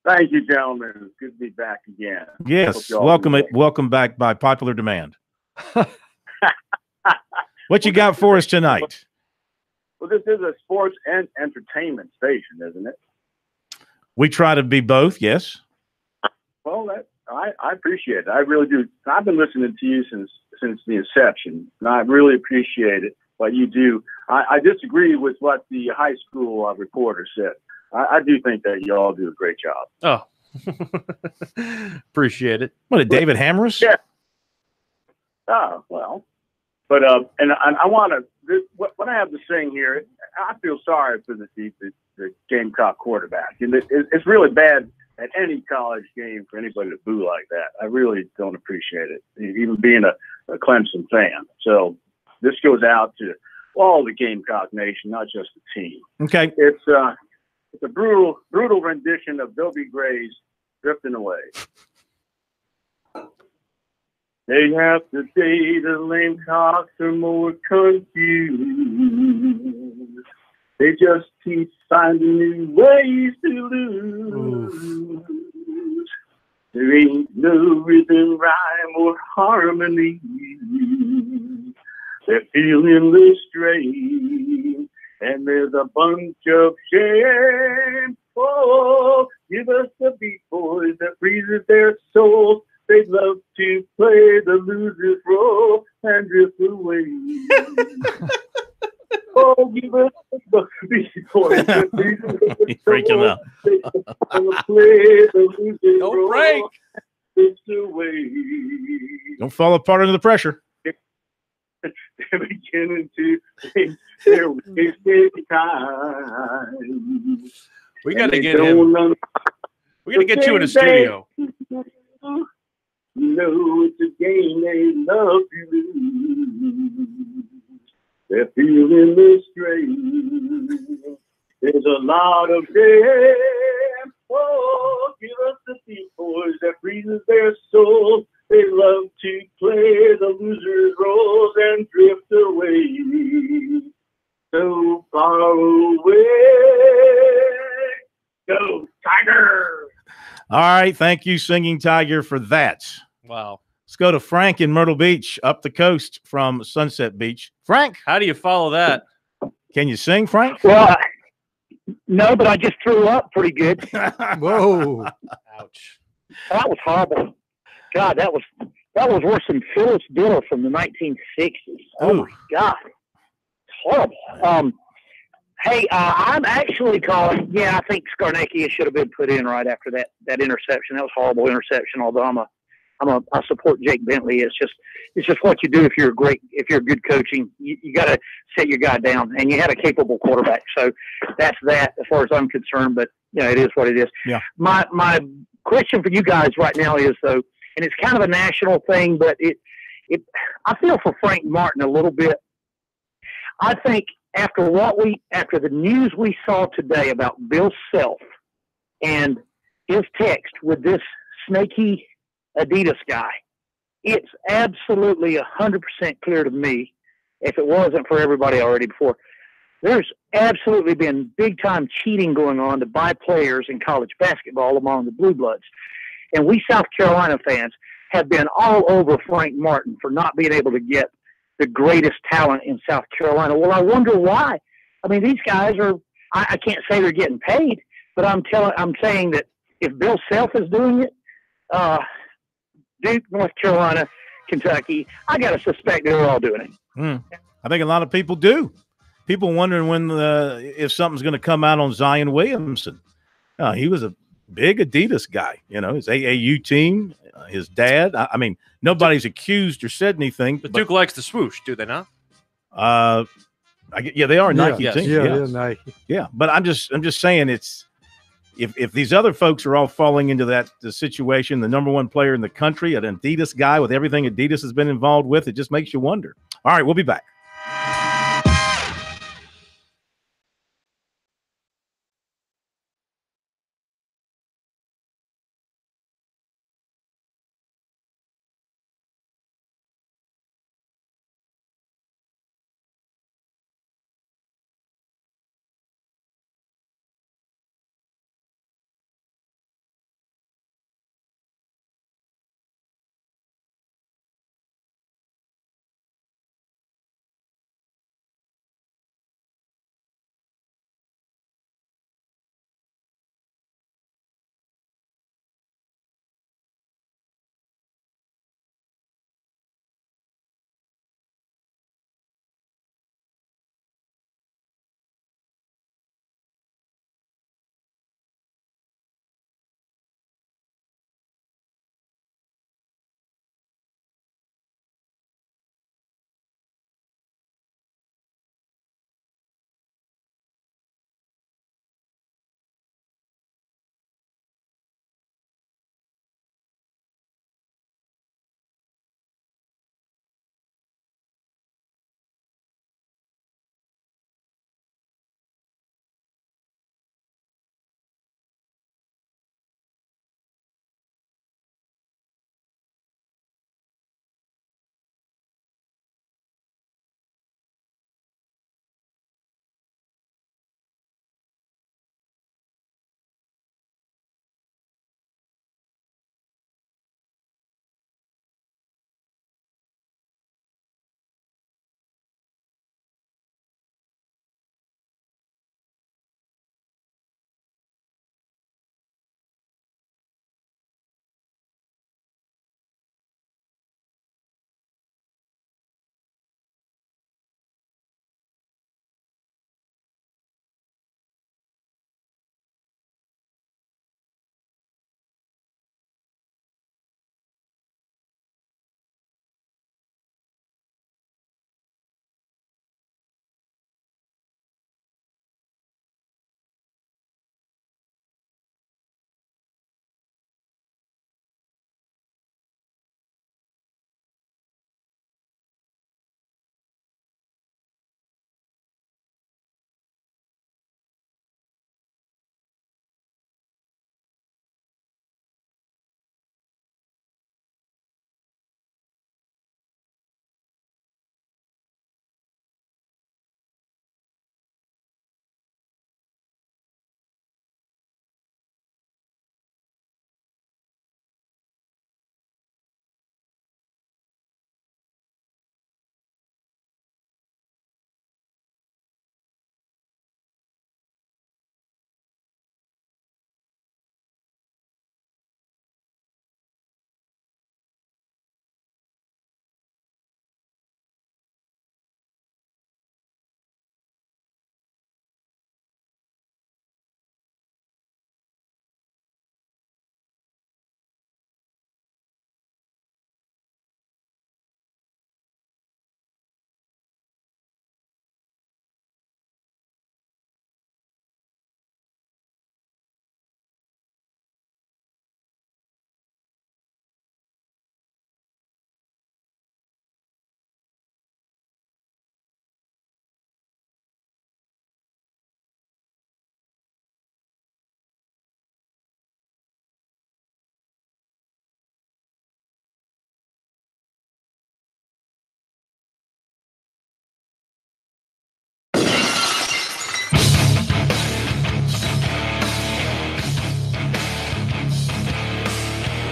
Thank you, gentlemen. It's good to be back again. Yes, welcome back by popular demand. What you got for us tonight? Well, this is a sports and entertainment station, isn't it? We try to be both, yes. Well, I appreciate it. I really do. I've been listening to you since the inception, and I really appreciate it, what you do. I disagree with what the high school reporter said. I do think that you all do a great job. Oh, appreciate it. What, David Hammer's? Yeah. Oh, well. But, and I want to, what I have to sing here, I feel sorry for the Gamecock quarterback. And it's really bad at any college game for anybody to boo like that. I really don't appreciate it, even being a Clemson fan. So this goes out to all the Gamecock Nation, not just the team. Okay. It's a brutal rendition of Dobie Gray's "Drifting Away." They have to say the Gamecocks are more confused. They just keep finding new ways to lose. There ain't no rhythm, rhyme, or harmony. They're feeling the strain, and there's a bunch of shame. Oh, give us the beat, boys, that freezes their souls. They'd love to play the loser's role and drift away. Oh, give us the beat, boys, that freezes their Freaking out. They'd love to play the loser's Don't role break. and drift away. Don't fall apart under the pressure. They're beginning to think they're wasting time. We got to get him. We got to get you in the studio. You know it's a game they love to lose. They're feeling the strain. There's a lot of shame. Oh, give us the beat, boys, that freezes their souls. They love to play the loser's roles and drift away. So far away. Go, Tiger! All right, thank you, Singing Tiger, for that. Wow. Let's go to Frank in Myrtle Beach, up the coast from Sunset Beach. Frank, How do you follow that? can you sing, Frank? Well, no, but I just threw up pretty good. Whoa. Ouch. That was horrible. God, that was worse than Phyllis Diller from the 1960s. Oh Ooh. my God, it's horrible. Hey, I'm actually calling. Yeah, I think Skarnecchia should have been put in right after that interception. That was a horrible interception. Although I support Jake Bentley. It's just what you do if you're good coaching. You got to set your guy down, and you had a capable quarterback. So that's that as far as I'm concerned. But it is what it is. Yeah. My question for you guys right now is though, and it's kind of a national thing, but I feel for Frank Martin a little bit. I think after the news we saw today about Bill Self and his text with this snaky Adidas guy, it's absolutely 100% clear to me, if it wasn't for everybody already before, there's absolutely been big-time cheating going on to buy players in college basketball among the Blue Bloods. And we South Carolina fans have been all over Frank Martin for not being able to get the greatest talent in South Carolina. Well, I wonder why. I mean, these guys are, I can't say they're getting paid, but I'm saying that if Bill Self is doing it, Duke, North Carolina, Kentucky, I got to suspect they're all doing it. I think a lot of people do. People wondering if something's going to come out on Zion Williamson. He was a big Adidas guy, his AAU team, his dad. I mean, nobody's accused or said anything. But Duke likes the swoosh, do they not? They are a Nike Yes. team. Yeah, Yeah, they're Nike. yeah. But I'm just saying it's if these other folks are all falling into the situation, the number one player in the country, an Adidas guy with everything Adidas has been involved with, it just makes you wonder. All right, we'll be back.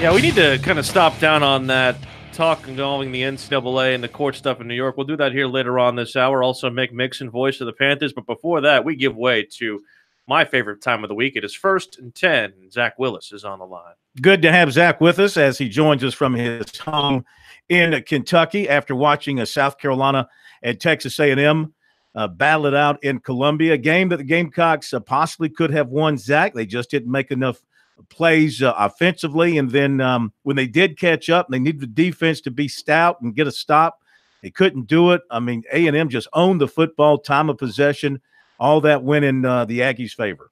Yeah, we need to kind of stop down on that talk involving the NCAA and the court stuff in New York. We'll do that here later on this hour. Also, Mick Mixon, voice of the Panthers. But before that, we give way to my favorite time of the week. It is 1st and 10. Zach Willis is on the line. Good to have Zach with us as he joins us from his home in Kentucky after watching a South Carolina and Texas A&M battle it out in Columbia, a game that the Gamecocks possibly could have won, Zach. They just didn't make enough plays offensively, and then when they did catch up, they needed the defense to be stout and get a stop. They couldn't do it. I mean, A&M just owned the football, time of possession, all that went in the Aggies' favor.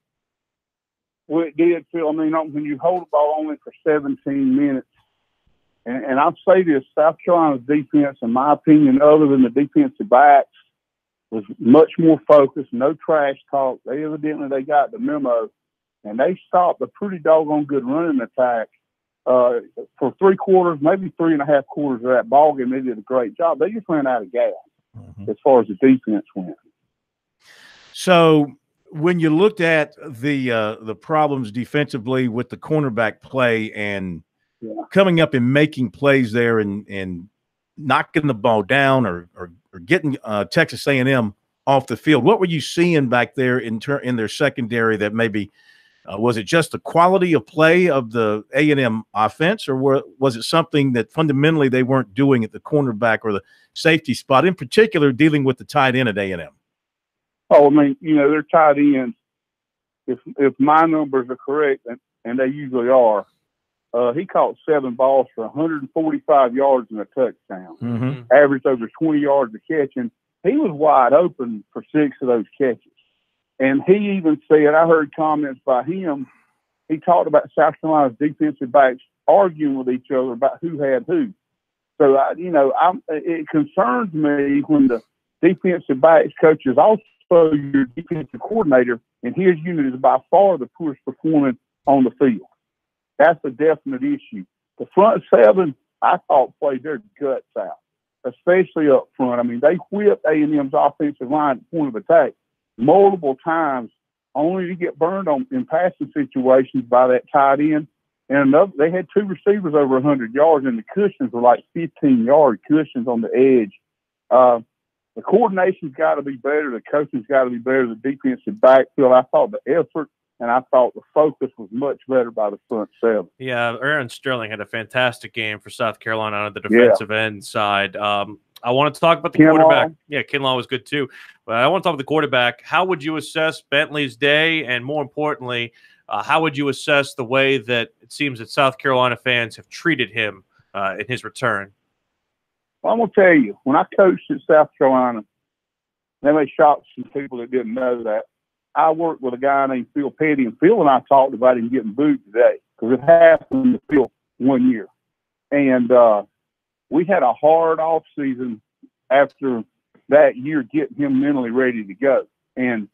Well, it did, Phil. I mean, when you hold the ball only for 17 minutes, and I'll say this, South Carolina's defense, in my opinion, other than the defensive backs, was much more focused, no trash talk. They got the memo. And they stopped a pretty doggone good running attack for 3 quarters, maybe 3.5 quarters of that ball game. They did a great job. They just ran out of gas as far as the defense went. So when you looked at the problems defensively with the cornerback play and coming up and making plays there and knocking the ball down or getting Texas A&M off the field, what were you seeing back there in their secondary that maybe was it just the quality of play of the A&M offense, or was it something that fundamentally they weren't doing at the cornerback or the safety spot, in particular dealing with the tight end at A&M? Oh, I mean, their tight ends, if my numbers are correct, and they usually are, he caught 7 balls for 145 yards and a touchdown, averaged over 20 yards a catch, and he was wide open for 6 of those catches. And he even said, I heard comments by him, he talked about South Carolina's defensive backs arguing with each other about who had who. So, it concerns me when the defensive backs coach is also your defensive coordinator, and his unit is by far the poorest performing on the field. That's a definite issue. The front 7, I thought, played their guts out, especially up front. I mean, they whipped A&M's offensive line at point of attack multiple times, only to get burned on in passing situations by that tight end. And they had 2 receivers over 100 yards, and the cushions were like 15-yard cushions on the edge. The coordination's got to be better. The coaching's got to be better. The defensive backfield, I thought the effort and I thought the focus was much better by the front 7. Yeah, Aaron Sterling had a fantastic game for South Carolina on the defensive end side. I want to talk about the quarterback. Yeah, Kinlaw was good too. But I want to talk about the quarterback. How would you assess Bentley's day? And more importantly, how would you assess the way that it seems that South Carolina fans have treated him in his return? Well, I'm going to tell you, when I coached at South Carolina, they may shock some people that didn't know that. I worked with a guy named Phil Petty, and Phil and I talked about him getting booed today because it happened to Phil one year. And we had a hard off season after that year getting him mentally ready to go. And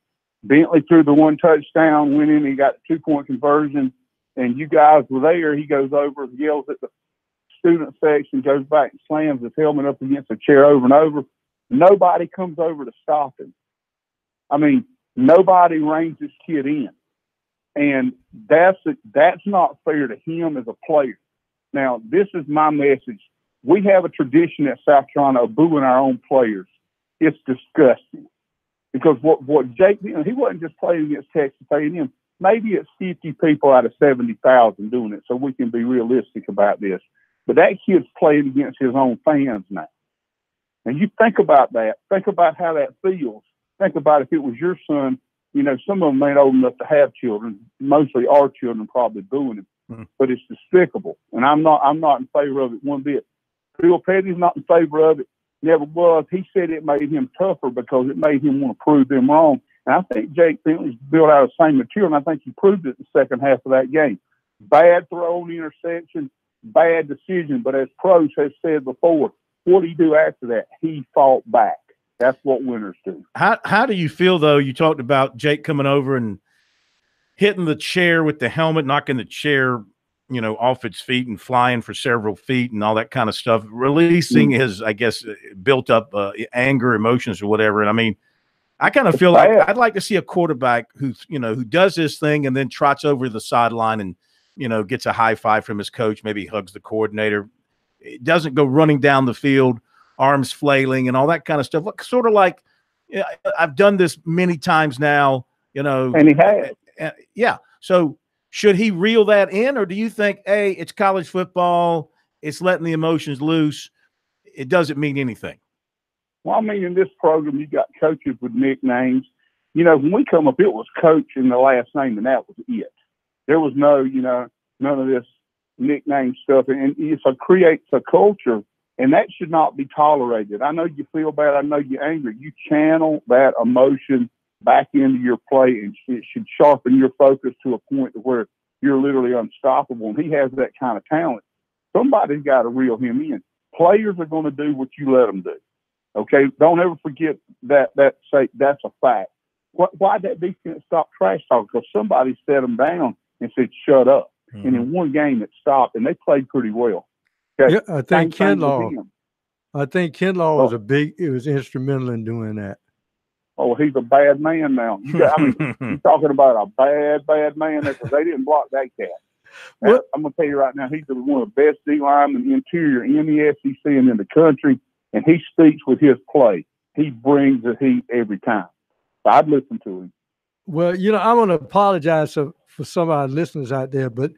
Bentley threw the 1 touchdown, went in, he got the 2-point conversion, and you guys were there. He goes over, yells at the student section, goes back and slams his helmet up against a chair over and over. Nobody comes over to stop him. I mean, nobody reins this kid in. And that's not fair to him as a player. Now, this is my message. We have a tradition at South Carolina of booing our own players. It's disgusting. Because what Jake, he wasn't just playing against Texas A&M. Maybe it's 50 people out of 70,000 doing it, so we can be realistic about this. But that kid's playing against his own fans now. And you think about that. Think about how that feels. Think about if it was your son. Some of them ain't old enough to have children. Mostly our children probably booing him. But it's despicable. And I'm not in favor of it one bit. Phil Petty's not in favor of it. Never was. He said it made him tougher because it made him want to prove them wrong. And I think Jake Bentley's built out of the same material, and I think he proved it in the second half of that game. Bad throw on the interception, bad decision. But as pros have said before, what did he do after that? He fought back. That's what winners do. How do you feel, though? You talked about Jake coming over and hitting the chair with the helmet, knocking the chair, off its feet and flying for several feet and all that kind of stuff, releasing his, I guess, built up anger, emotions or whatever. And I mean, I kind of feel like I'd like to see a quarterback who does this thing and then trots over the sideline and gets a high five from his coach, maybe hugs the coordinator. It doesn't go running down the field, arms flailing and all that kind of stuff. Sort of like, I've done this many times now, And he has. Yeah. So should he reel that in, or do you think, hey, it's college football, it's letting the emotions loose, it doesn't mean anything? Well, I mean, in this program, you got coaches with nicknames. When we come up, it was coach and the last name, and that was it. There was no, none of this nickname stuff. And it creates a culture, and that should not be tolerated. I know you feel bad. I know you're angry. You channel that emotion back into your play, and it should sharpen your focus to a point where you're literally unstoppable. And he has that kind of talent. Somebody's got to reel him in. Players are going to do what you let them do. Okay, don't ever forget that. That's a fact. Why that defense stopped trash talking? Because somebody set them down and said, "Shut up." Mm-hmm. And in one game, it stopped, and they played pretty well. Okay? Yeah, I think Kinlaw was instrumental in doing that. Oh, he's a bad man now. You're talking about a bad man there, because they didn't block that cat. I'm going to tell you right now, he's one of the best D linemen interior in the SEC and in the country, and he speaks with his play. He brings the heat every time. So I'd listen to him. Well, I want to apologize for some of our listeners out there, but,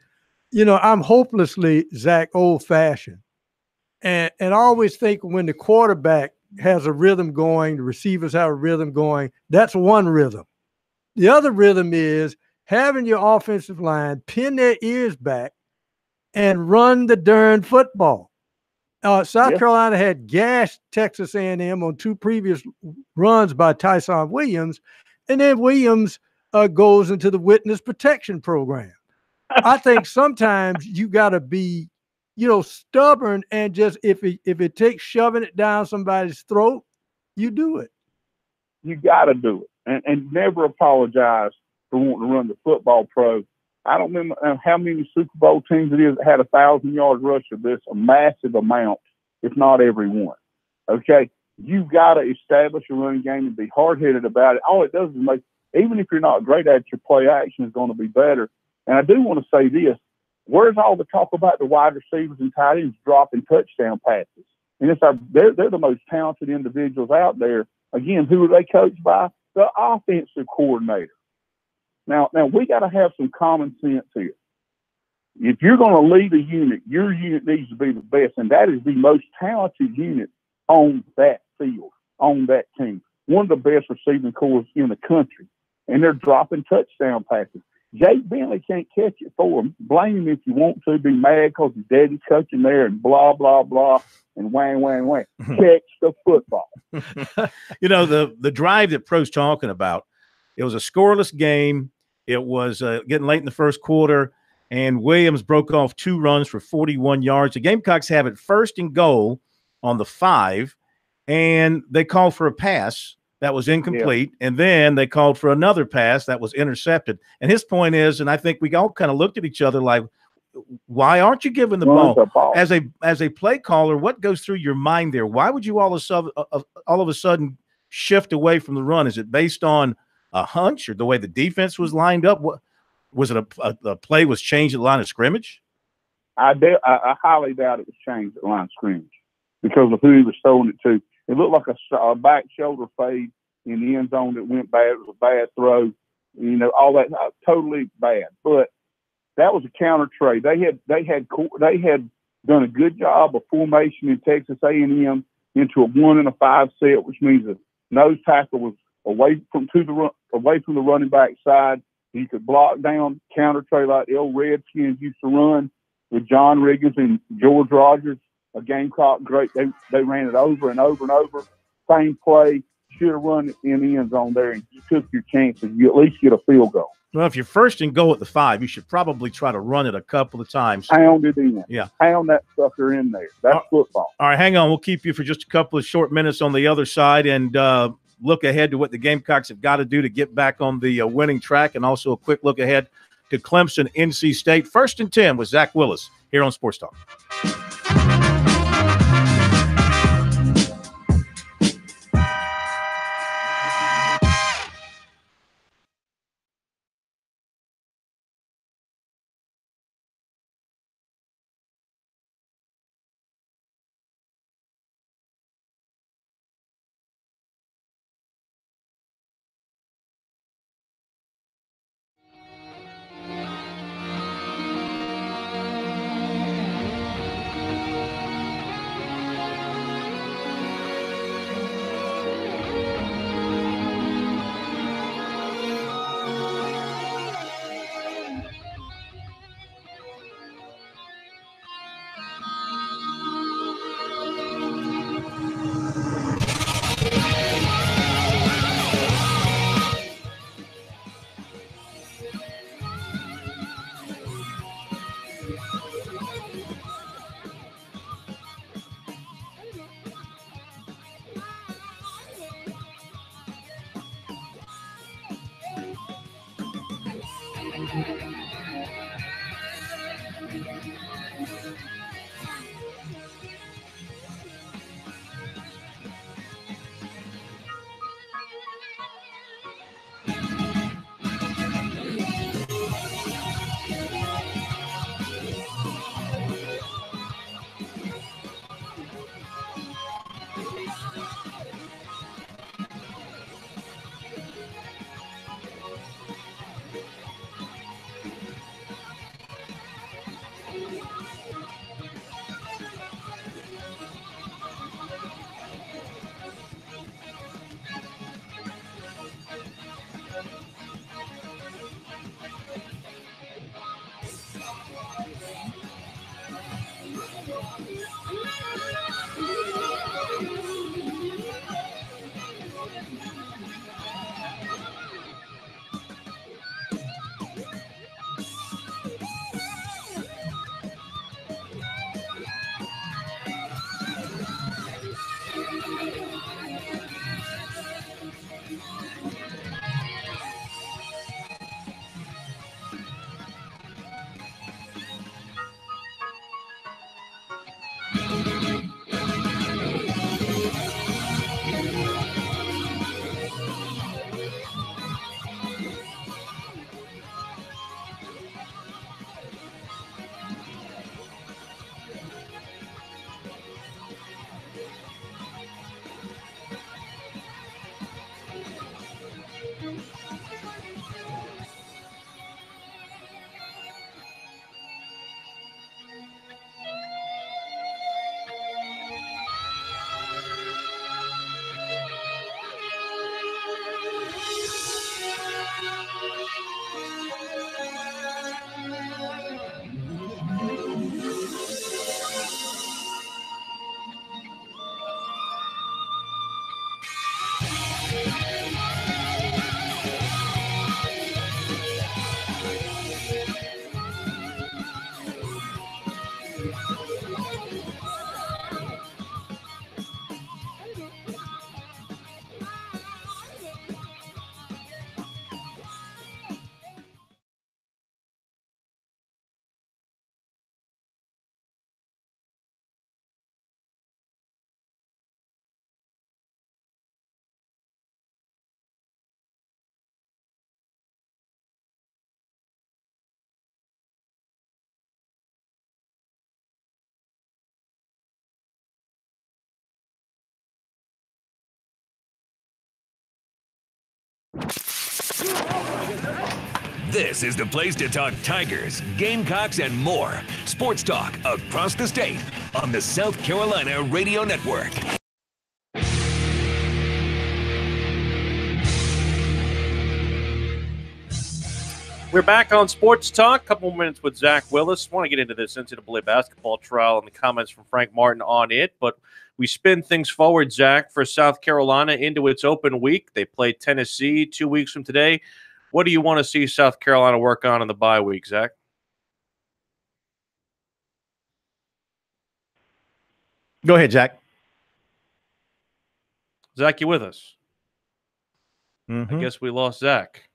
I'm hopelessly, Zach, old-fashioned. And I always think when the quarterback has a rhythm going, the receivers have a rhythm going, that's one rhythm. The other rhythm is having your offensive line pin their ears back and run the darn football. South Carolina had gashed Texas A&M on 2 previous runs by Tyson Williams, and then Williams goes into the witness protection program. I think sometimes you got to be, stubborn, and just if it takes shoving it down somebody's throat, you do it. You got to do it, and never apologize for wanting to run the football pro. I don't remember how many Super Bowl teams it is that had 1,000-yard rusher. This a massive amount, if not every one. Okay, you've got to establish a running game and be hard-headed about it. All it does is make, even if you're not great at it, your play action is going to be better. And I do want to say this: where's all the talk about the wide receivers and tight ends dropping touchdown passes? And they're the most talented individuals out there. Again, who are they coached by? The offensive coordinator. Now we got to have some common sense here. If you're going to lead a unit, your unit needs to be the best, and that is the most talented unit on that field, on that team. One of the best receiving corps in the country, and they're dropping touchdown passes. Jake Bentley can't catch it for him. Blame him if you want to. Be mad because his daddy's coaching there and blah, blah, blah, and whang, whang, whang. Catch the football. The drive that Pro's talking about, it was a scoreless game. It was getting late in the first quarter, and Williams broke off 2 runs for 41 yards. The Gamecocks have it 1st and goal on the 5, and they called for a pass that was incomplete, and then they called for another pass that was intercepted. And his point is, and I think we all kind of looked at each other like, why aren't you giving the ball? As a play caller, what goes through your mind there? Why would you all of a sudden shift away from the run? Is it based on a hunch or the way the defense was lined up? What was it? A play was changed at the line of scrimmage? I highly doubt it was changed at the line of scrimmage because of who he was throwing it to. It looked like a back shoulder fade in the end zone that went bad. It was a bad throw, all that, totally bad. But that was a counter trade. They had done a good job of formation in Texas A&M into a 1 and a 5 set, which means the nose tackle was away from the running back side. He could block down, counter trade like the old Redskins used to run with John Riggins and George Rogers. A Gamecock great. They ran it over and over and over. Same play. Should have run it in the end zone there, and you took your chances. You at least get a field goal. Well, if you're 1st and goal at the 5, you should probably try to run it a couple of times. Pound it in. Yeah. Pound that sucker in there. That's football. All right, hang on. We'll keep you for just a couple of short minutes on the other side and look ahead to what the Gamecocks have got to do to get back on the winning track, and also a quick look ahead to Clemson, NC State. 1st and 10 with Zach Willis here on Sports Talk. This is the place to talk Tigers, Gamecocks, and more. Sports talk across the state on the South Carolina Radio Network. We're back on Sports Talk. Couple more minutes with Zach Willis. Want to get into this NCAA basketball trial and the comments from Frank Martin on it, but we spin things forward, Zach, for South Carolina into its open week. They play Tennessee 2 weeks from today. What do you want to see South Carolina work on in the bye week, Zach? Go ahead, Zach. Zach, you with us? Mm-hmm. I guess we lost Zach.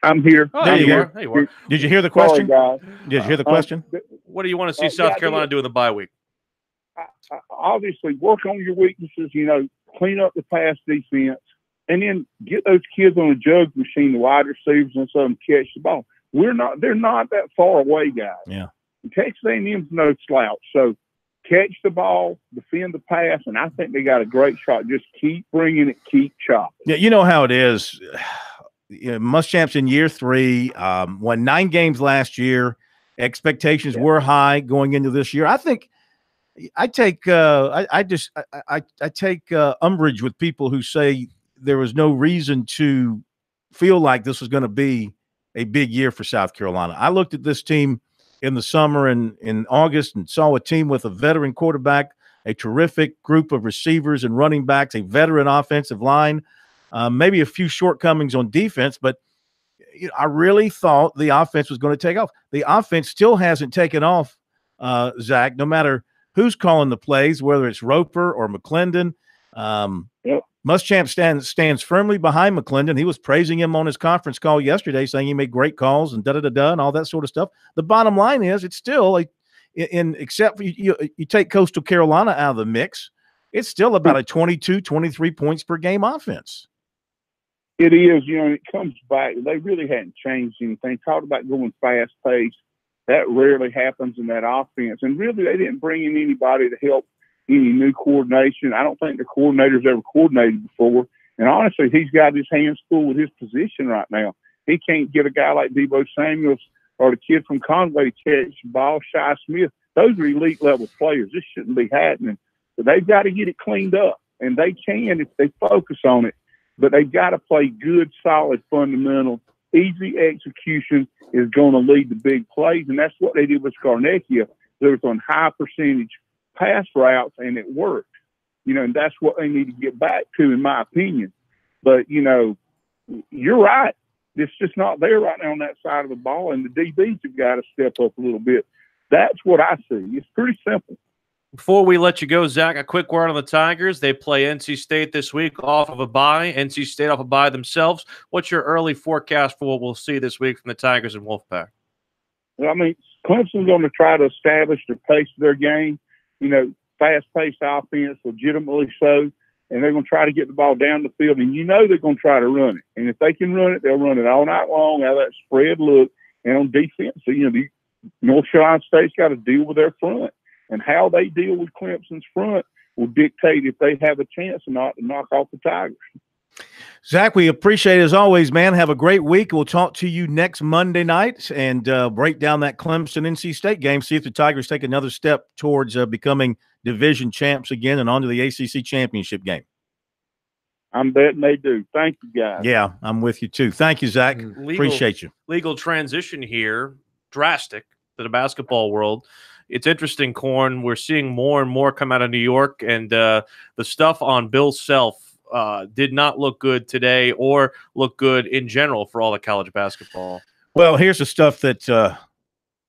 I'm here. Oh, there you go. There you are. Did you hear the question? Sorry, guys. Did you hear the question? What do you want to see South Carolina do in the bye week? Obviously, work on your weaknesses. Clean up the pass defense, and then get those kids on a jug machine, the wide receivers, and so them catch the ball. They're not that far away, guys. Yeah. Texas A&M's no slouch. So catch the ball, defend the pass, and I think they got a great shot. Just keep bringing it, keep chopping. Yeah, you know how it is. Muschamp's in year 3, won 9 games last year. Expectations were high going into this year. I think I take umbrage with people who say there was no reason to feel like this was going to be a big year for South Carolina. I looked at this team in the summer and in August and saw a team with a veteran quarterback, a terrific group of receivers and running backs, a veteran offensive line. Maybe a few shortcomings on defense, but I really thought the offense was going to take off. The offense still hasn't taken off, Zach, no matter who's calling the plays, whether it's Roper or McClendon. Yep. Muschamp stands firmly behind McClendon. He was praising him on his conference call yesterday, saying he made great calls and and all that sort of stuff. The bottom line is, it's still except for you take Coastal Carolina out of the mix, it's still about a 22, 23 points per game offense. It is, it comes back. They really hadn't changed anything. Talked about going fast paced. That rarely happens in that offense. And really, they didn't bring in anybody to help any new coordination. I don't think the coordinator's ever coordinated before. And honestly, he's got his hands full with his position right now. He can't get a guy like Debo Samuels or the kid from Conway to catch the ball, Shi Smith. Those are elite level players. This shouldn't be happening. But they've got to get it cleaned up. And they can if they focus on it. But they've got to play good, solid, fundamental. Easy execution is going to lead to big plays. And that's what they did with Scarnecchia. They was on high percentage pass routes, and it worked. And that's what they need to get back to, in my opinion. But, you're right. It's just not there right now on that side of the ball, and the DBs have got to step up a little bit. That's what I see. It's pretty simple. Before we let you go, Zach, a quick word on the Tigers. They play NC State this week off of a bye. NC State off a bye themselves. What's your early forecast for what we'll see this week from the Tigers and Wolfpack? Well, I mean, Clemson's going to try to establish the pace of their game. Fast-paced offense, legitimately so, and they're going to try to get the ball down the field, and they're going to try to run it. And if they can run it, they'll run it all night long, how that spread look. And on defense, the North Carolina State's got to deal with their front. And how they deal with Clemson's front will dictate if they have a chance or not to knock off the Tigers. Zach, we appreciate it as always, man. Have a great week. We'll talk to you next Monday night and break down that Clemson-NC State game, see if the Tigers take another step towards becoming division champs again and onto the ACC championship game. I'm betting they do. Thank you, guys. Yeah, I'm with you too. Thank you, Zach. Appreciate you. Legal transition here, drastic to the basketball world. It's interesting, Corn. We're seeing more and more come out of New York, and the stuff on Bill Self did not look good today or look good in general for all the college basketball. Well, here's the stuff that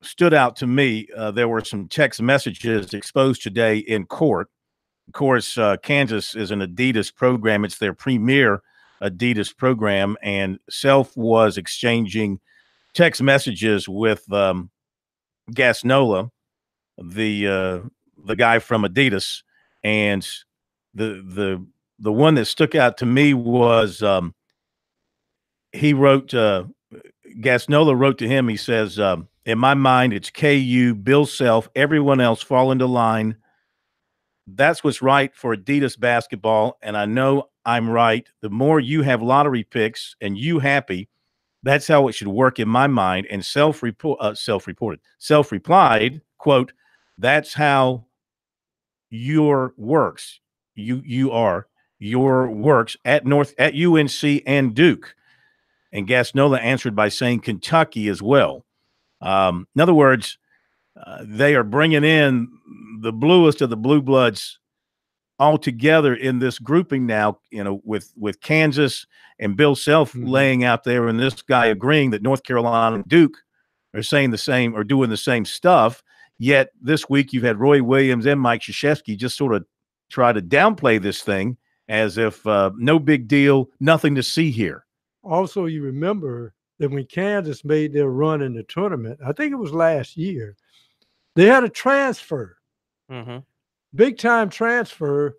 stood out to me. There were some text messages exposed today in court. Of course, Kansas is an Adidas program. It's their premier Adidas program, and Self was exchanging text messages with Gasnola, the guy from Adidas, and the one that stuck out to me was he wrote Gasnola wrote to him. He says, in my mind, it's KU, Bill Self, everyone else fall into line. That's what's right for Adidas basketball, and I know I'm right. The more you have lottery picks and you happy, that's how it should work in my mind. And Self replied, quote, that's how your works. Your works at UNC and Duke. And Gasnola answered by saying Kentucky as well. In other words, they are bringing in the bluest of the blue bloods all together in this grouping now, with Kansas and Bill Self laying out there, and this guy agreeing that North Carolina and Duke are saying the same or doing the same stuff. Yet this week you've had Roy Williams and Mike Krzyzewski just sort of try to downplay this thing as if no big deal, nothing to see here. Also, you remember that when Kansas made their run in the tournament, I think it was last year, they had a transfer, big-time transfer,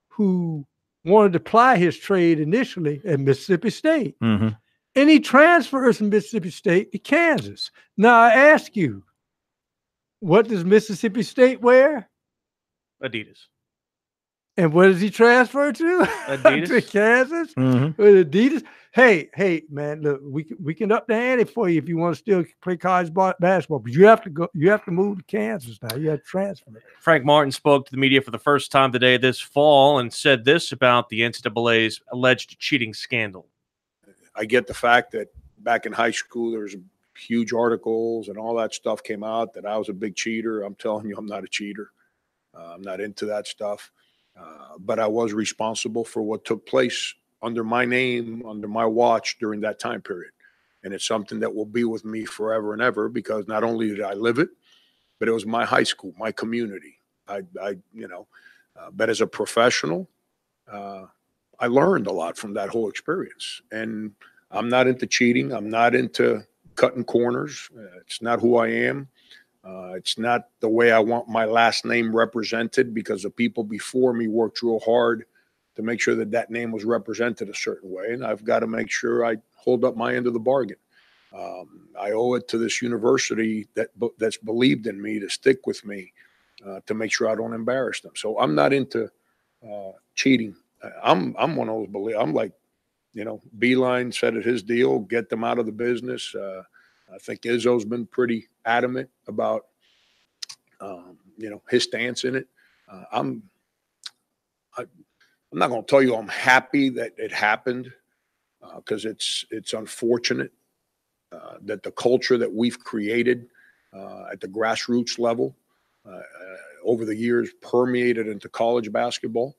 who wanted to ply his trade initially at Mississippi State. And he transfers from Mississippi State to Kansas. Now, I ask you, what does Mississippi State wear? Adidas. And what does he transfer to? Adidas. To Kansas? With Adidas? Hey, man, look, we can up the ante for you if you want to still play college basketball, but you have to move to Kansas now. You have to transfer. Frank Martin spoke to the media for the first time today this fall and said this about the NCAA's alleged cheating scandal. I get the fact that back in high school there was huge articles and all that stuff came out that I was a big cheater. I'm telling you, I'm not a cheater. I'm not into that stuff. But I was responsible for what took place under my name, under my watch during that time period. And it's something that will be with me forever and ever, because not only did I live it, but it was my high school, my community. But as a professional, I learned a lot from that whole experience. And I'm not into cheating. I'm not into cutting corners. It's not who I am. It's not the way I want my last name represented, because the people before me worked real hard to make sure that that name was represented a certain way. And I've got to make sure I hold up my end of the bargain. I owe it to this university that's believed in me to stick with me, to make sure I don't embarrass them. So I'm not into cheating. I'm one of those I'm like, Beeline said it his deal, get them out of the business. I think Izzo's been pretty adamant about, his stance in it. I'm not going to tell you I'm happy that it happened, because it's unfortunate that the culture that we've created at the grassroots level over the years permeated into college basketball.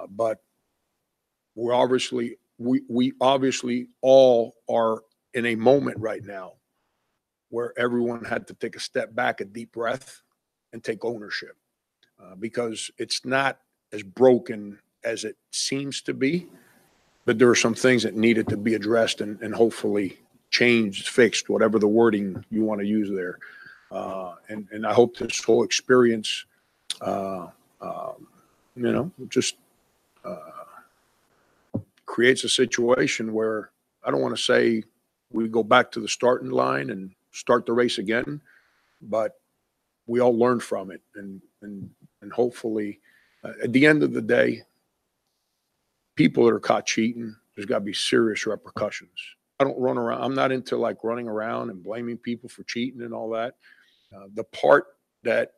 But we obviously all are in a moment right now where everyone had to take a step back, a deep breath, and take ownership, because it's not as broken as it seems to be, but there are some things that needed to be addressed and hopefully changed, fixed, whatever the wording you want to use there. And I hope this whole experience, just creates a situation where I don't want to say we go back to the starting line and start the race again, but we all learn from it. And hopefully at the end of the day, people that are caught cheating, there's got to be serious repercussions. I don't run around. I'm not into like running around and blaming people for cheating and all that. The part that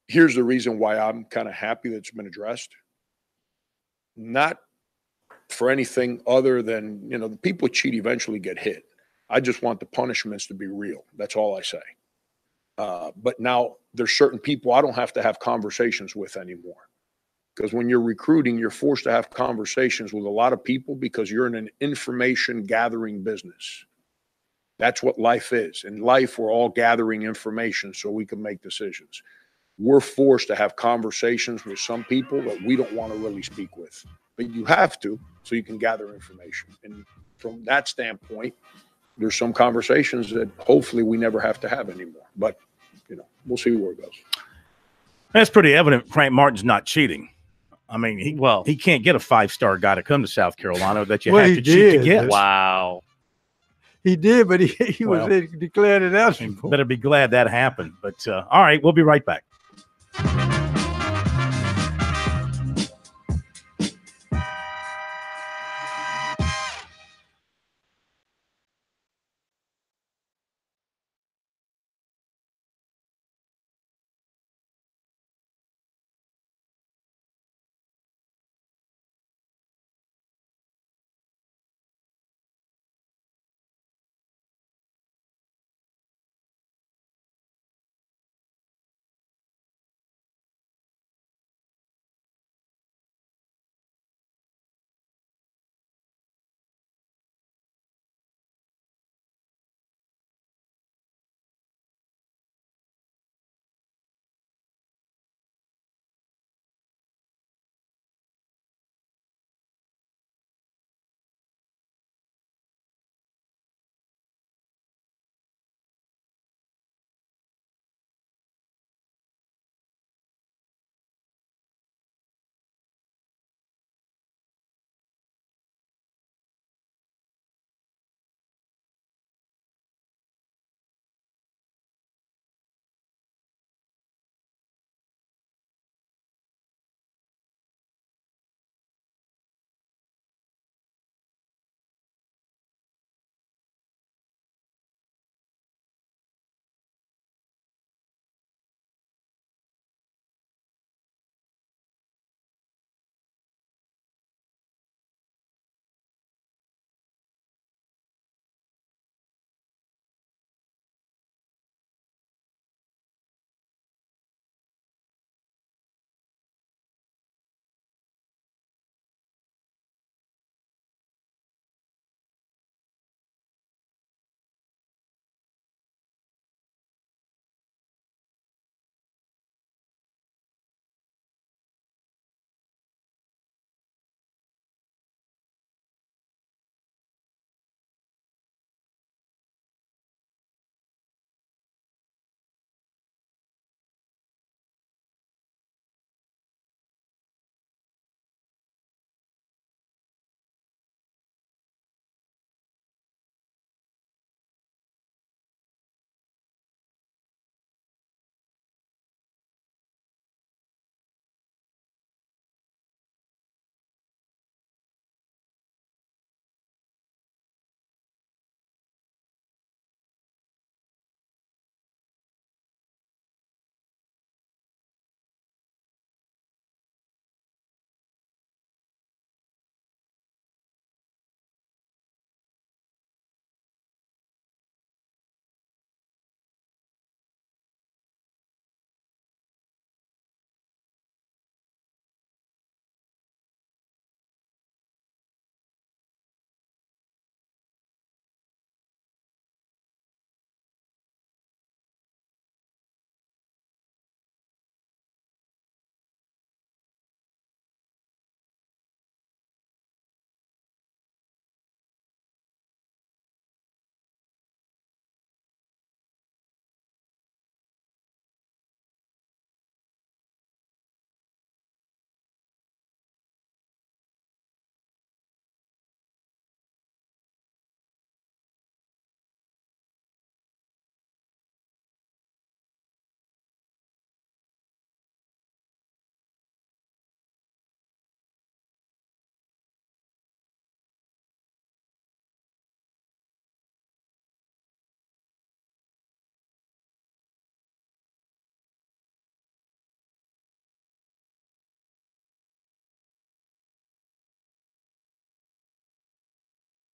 here's the reason why I'm kind of happy that it's been addressed. Not for anything other than, the people who cheat eventually get hit. I just want the punishments to be real. That's all I say. But now there's certain people I don't have to have conversations with anymore. Because when you're recruiting, you're forced to have conversations with a lot of people because you're in an information gathering business. That's what life is. In life, we're all gathering information so we can make decisions. We're forced to have conversations with some people that we don't want to really speak with. But you have to, so you can gather information. And from that standpoint, there's some conversations that hopefully we never have to have anymore. But, we'll see where it goes. That's pretty evident Frank Martin's not cheating. I mean, he can't get a 5-star guy to come to South Carolina that you have to cheat to get. Wow. He did, but he was declared ineligible. Better be glad that happened. But all right, we'll be right back.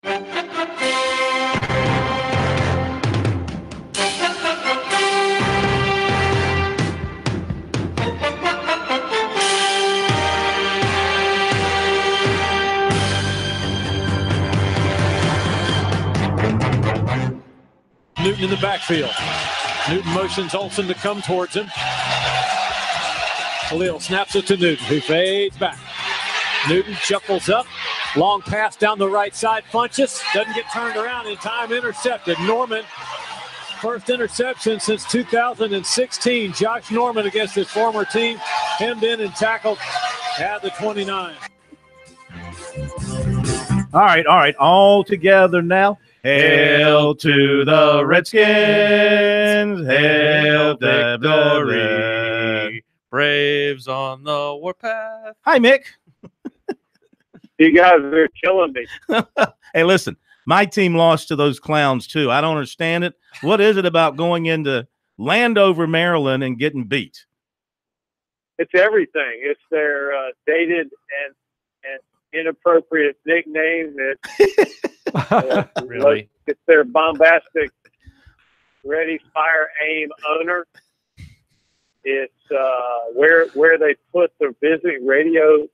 Newton in the backfield. Newton motions Olsen to come towards him. Khalil snaps it to Newton, who fades back. Newton shuffles up. Long pass down the right side. Funchess doesn't get turned around in time. Intercepted. Norman, first interception since 2016. Josh Norman against his former team. Hemmed in and tackled at the 29. All right. All together now. Hail to the Redskins. Hail victory. Braves on the warpath. Hi, Mick. You guys are killing me. Hey, listen, my team lost to those clowns, too. I don't understand it. What is it about going into Landover, Maryland, and getting beat? It's everything. It's their dated and inappropriate nickname. Really? It's their bombastic ready, fire, aim owner. It's where they put the visiting radio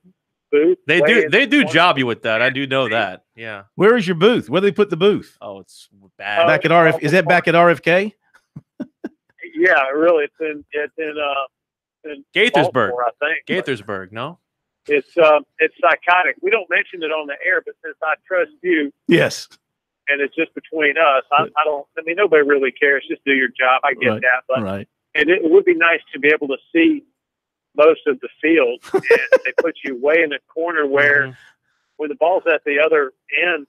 booth. They do job you with that. I do know that. Yeah. Where is your booth? Where do they put the booth? Oh, it's bad. Back at RF. Is that back at RFK? Yeah, really. It's in Gaithersburg. Baltimore, I think. Gaithersburg, no? It's psychotic. We don't mention it on the air, but since I trust you, Yes. and it's just between us, I mean, nobody really cares. Just do your job. I get that, but Right. and it would be nice to be able to see most of the field. And they put you way in the corner where when the ball's at the other end,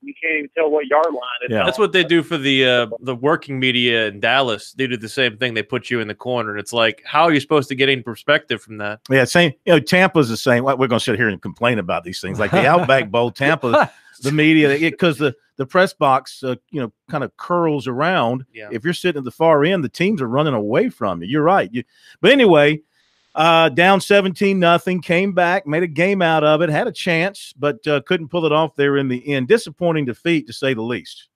you can't even tell what yard line it's on. That's what they do for the working media in Dallas. They do the same thing. They put you in the corner, and it's like, how are you supposed to get any perspective from that? Yeah, same. Tampa's the same. We're going to sit here and complain about these things, like the Outback Bowl. Tampa, the media, because the press box, kind of curls around. Yeah. If you're sitting at the far end, the teams are running away from you. You're right. But anyway, down 17-0, came back, made a game out of it, had a chance, but couldn't pull it off there in the end. Disappointing defeat, to say the least.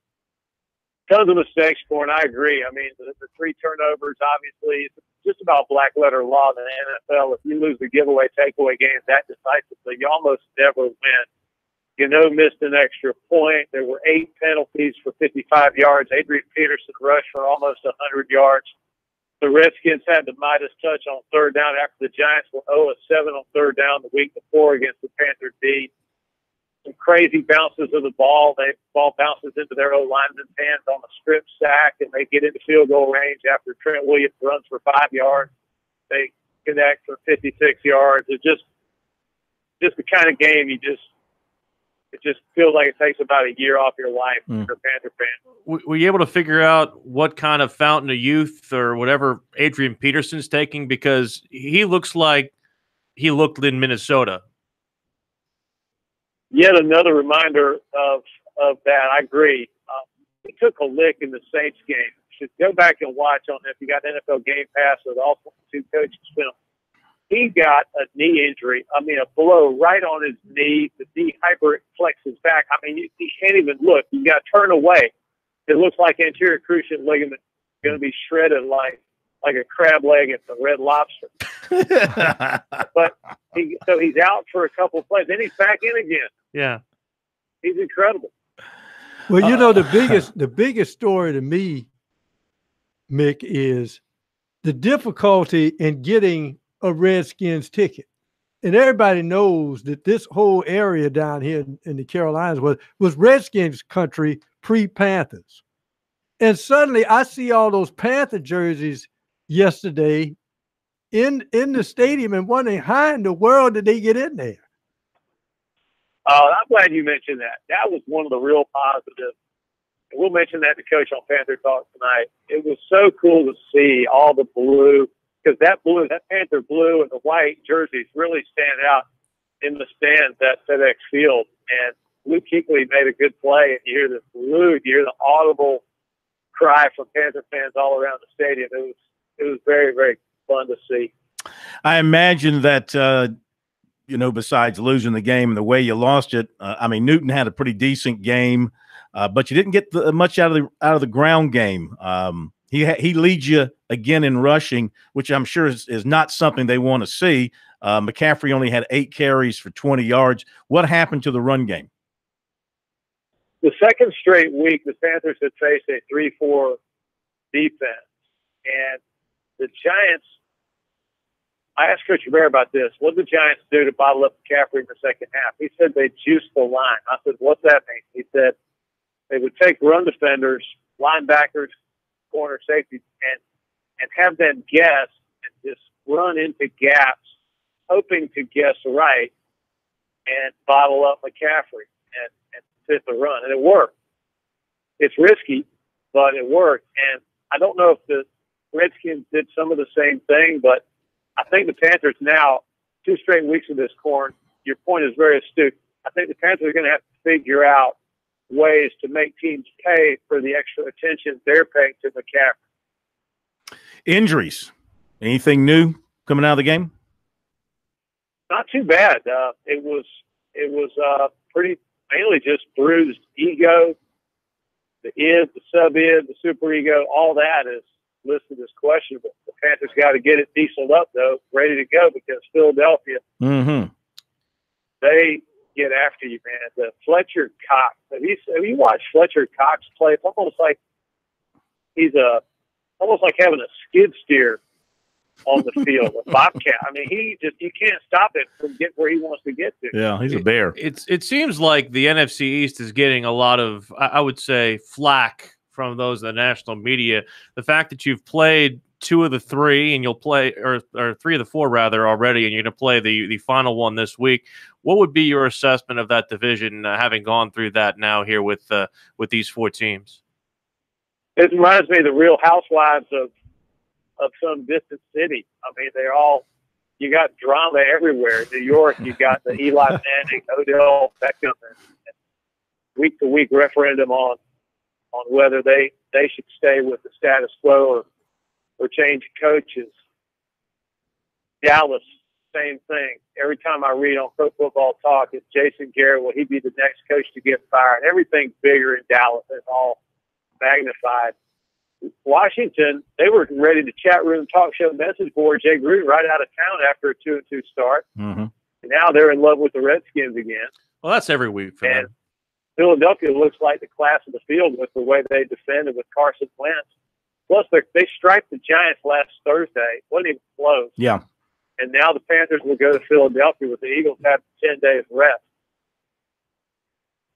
Tons of mistakes for, and I agree. I mean, the 3 turnovers, obviously, it's just about black letter law in the NFL. If you lose the giveaway, takeaway games that decisively, you almost never win. Missed an extra point. There were 8 penalties for 55 yards. Adrian Peterson rushed for almost 100 yards. The Redskins had the Midas touch on third down after the Giants were 0-7 on third down the week before against the Panther D. Some crazy bounces of the ball. The ball bounces into their O-lineman's hands on a strip sack, and they get into field goal range after Trent Williams runs for 5 yards. They connect for 56 yards. It's just the kind of game it just feels like it takes about a year off your life if you're a Panther fan. Were you able to figure out what kind of fountain of youth or whatever Adrian Peterson's taking? Because he looks like he looked in Minnesota. Yet another reminder of that. I agree. He took a lick in the Saints game. You should go back and watch on if you got NFL Game Pass with all 2 coaches film. He got a knee injury. I mean, a blow right on his knee. The knee hyperflexes back. I mean, you can't even look. You got to turn away. It looks like anterior cruciate ligament going to be shredded like a crab leg at the Red Lobster. But he's out for a couple of plays. Then he's back in again. Yeah, he's incredible. Well, the biggest story to me, Mick, is the difficulty in getting a Redskins ticket. And everybody knows that this whole area down here in the Carolinas was Redskins country pre-Panthers. And suddenly I see all those Panther jerseys yesterday in the stadium and wondering how in the world did they get in there? I'm glad you mentioned that. That was one of the real positives. And we'll mention that to Coach on Panther Talk tonight. It was so cool to see all the blue, because that Panther blue and the white jerseys really stand out in the stands at FedEx Field. And Luke Kuechly made a good play, and you hear the blue, you hear the audible cry from Panther fans all around the stadium. It was very, very fun to see. I imagine that besides losing the game and the way you lost it. I mean, Newton had a pretty decent game, but you didn't get much out of the ground game. He leads you again in rushing, which I'm sure is not something they want to see. McCaffrey only had 8 carries for 20 yards. What happened to the run game? The second straight week, the Panthers had faced a 3-4 defense. And the Giants, I asked Coach Bear about this. What did the Giants do to bottle up McCaffrey in the second half? He said they juiced the line. I said, what's that mean? He said they would take run defenders, linebackers, corner safety, and have them guess and just run into gaps, hoping to guess right and bottle up McCaffrey and fit the run. And it worked. It's risky, but it worked. And I don't know if the Redskins did some of the same thing, but I think the Panthers now, 2 straight weeks of this, Corn, your point is very astute. I think the Panthers are going to have to figure out ways to make teams pay for the extra attention they're paying to McCaffrey. Injuries. Anything new coming out of the game? Not too bad. It was pretty mainly just bruised ego, the id, the sub-id, the super ego, all that is listed as questionable. The Panthers got to get it dieseled up, though, ready to go, because Philadelphia, they get after you, man. The Fletcher Cox. Have you watched Fletcher Cox play? It's almost like he's almost like having a skid steer on the field, a bobcat. I mean, you can't stop it from getting where he wants to get to. Yeah, he's a bear. It seems like the NFC East is getting a lot of, I would say, flack from those in the national media. The fact that you've played 2 of the 3 and you'll play, or 3 of the 4 rather, already, and you're going to play the final one this week. What would be your assessment of that division, having gone through that now here with these 4 teams? It reminds me of the Real Housewives of some distant city. I mean, you got drama everywhere. New York, you got the Eli Manning, Odell Beckham, and week-to-week referendum on whether they should stay with the status quo or change coaches. Dallas, same thing. Every time I read on Pro Football Talk, it's Jason Garrett. Will he be the next coach to get fired? Everything's bigger in Dallas. It's all magnified. Washington, they were ready to chat room, talk show, message board Jay Gruden right out of town after a 2-2 start. Mm-hmm. And now they're in love with the Redskins again. Well, that's every week for them. Philadelphia looks like the class of the field with the way they defended with Carson Wentz. Plus, they striped the Giants last Thursday. Wasn't even close. Yeah. And now the Panthers will go to Philadelphia with the Eagles have 10 days rest.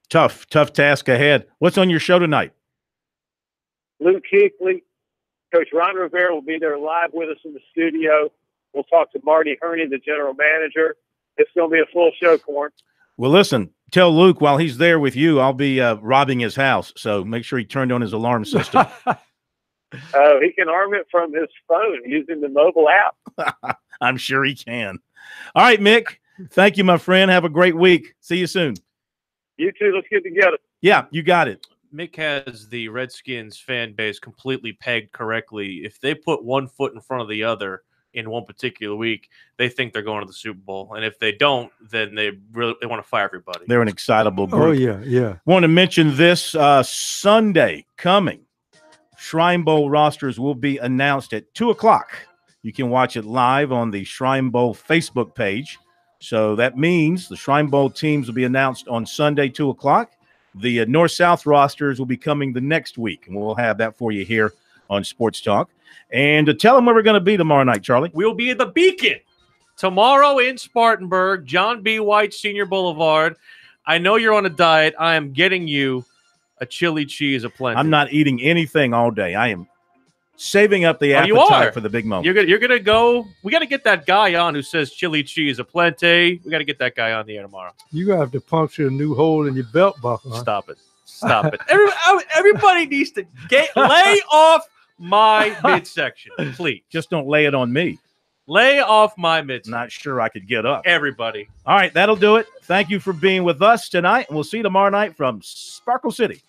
Tough task ahead. What's on your show tonight? Luke Kuechly, Coach Ron Rivera will be there live with us in the studio. We'll talk to Marty Herney, the general manager. It's going to be a full show, Corn. Well, listen, tell Luke while he's there with you, I'll be robbing his house. So make sure he turned on his alarm system. He can arm it from his phone using the mobile app. I'm sure he can. All right, Mick. Thank you, my friend. Have a great week. See you soon. You too. Let's get together. Yeah, you got it. Mick has the Redskins fan base completely pegged correctly. If they put one foot in front of the other in one particular week, they think they're going to the Super Bowl. And if they don't, then they want to fire everybody. They're an excitable group. Oh, yeah. Want to mention this Sunday coming. Shrine Bowl rosters will be announced at 2 o'clock. You can watch it live on the Shrine Bowl Facebook page. So that means the Shrine Bowl teams will be announced on Sunday, 2 o'clock. The North-South rosters will be coming the next week, and we'll have that for you here on Sports Talk. And tell them where we're going to be tomorrow night, Charlie. We'll be at the Beacon tomorrow in Spartanburg, John B. White Senior Boulevard. I know you're on a diet. I am getting you a chili cheese aplenty. I'm not eating anything all day. I am saving up the appetite for the big moment. You're gonna go. We got to get that guy on who says chili cheese aplenty. We got to get that guy on the air tomorrow. You have to puncture a new hole in your belt buckle. Huh? Stop it. Everybody needs to lay off my midsection, please. Just don't lay it on me. Lay off my midsection. Not sure I could get up. Everybody. All right, that'll do it. Thank you for being with us tonight, and we'll see you tomorrow night from Sparkle City.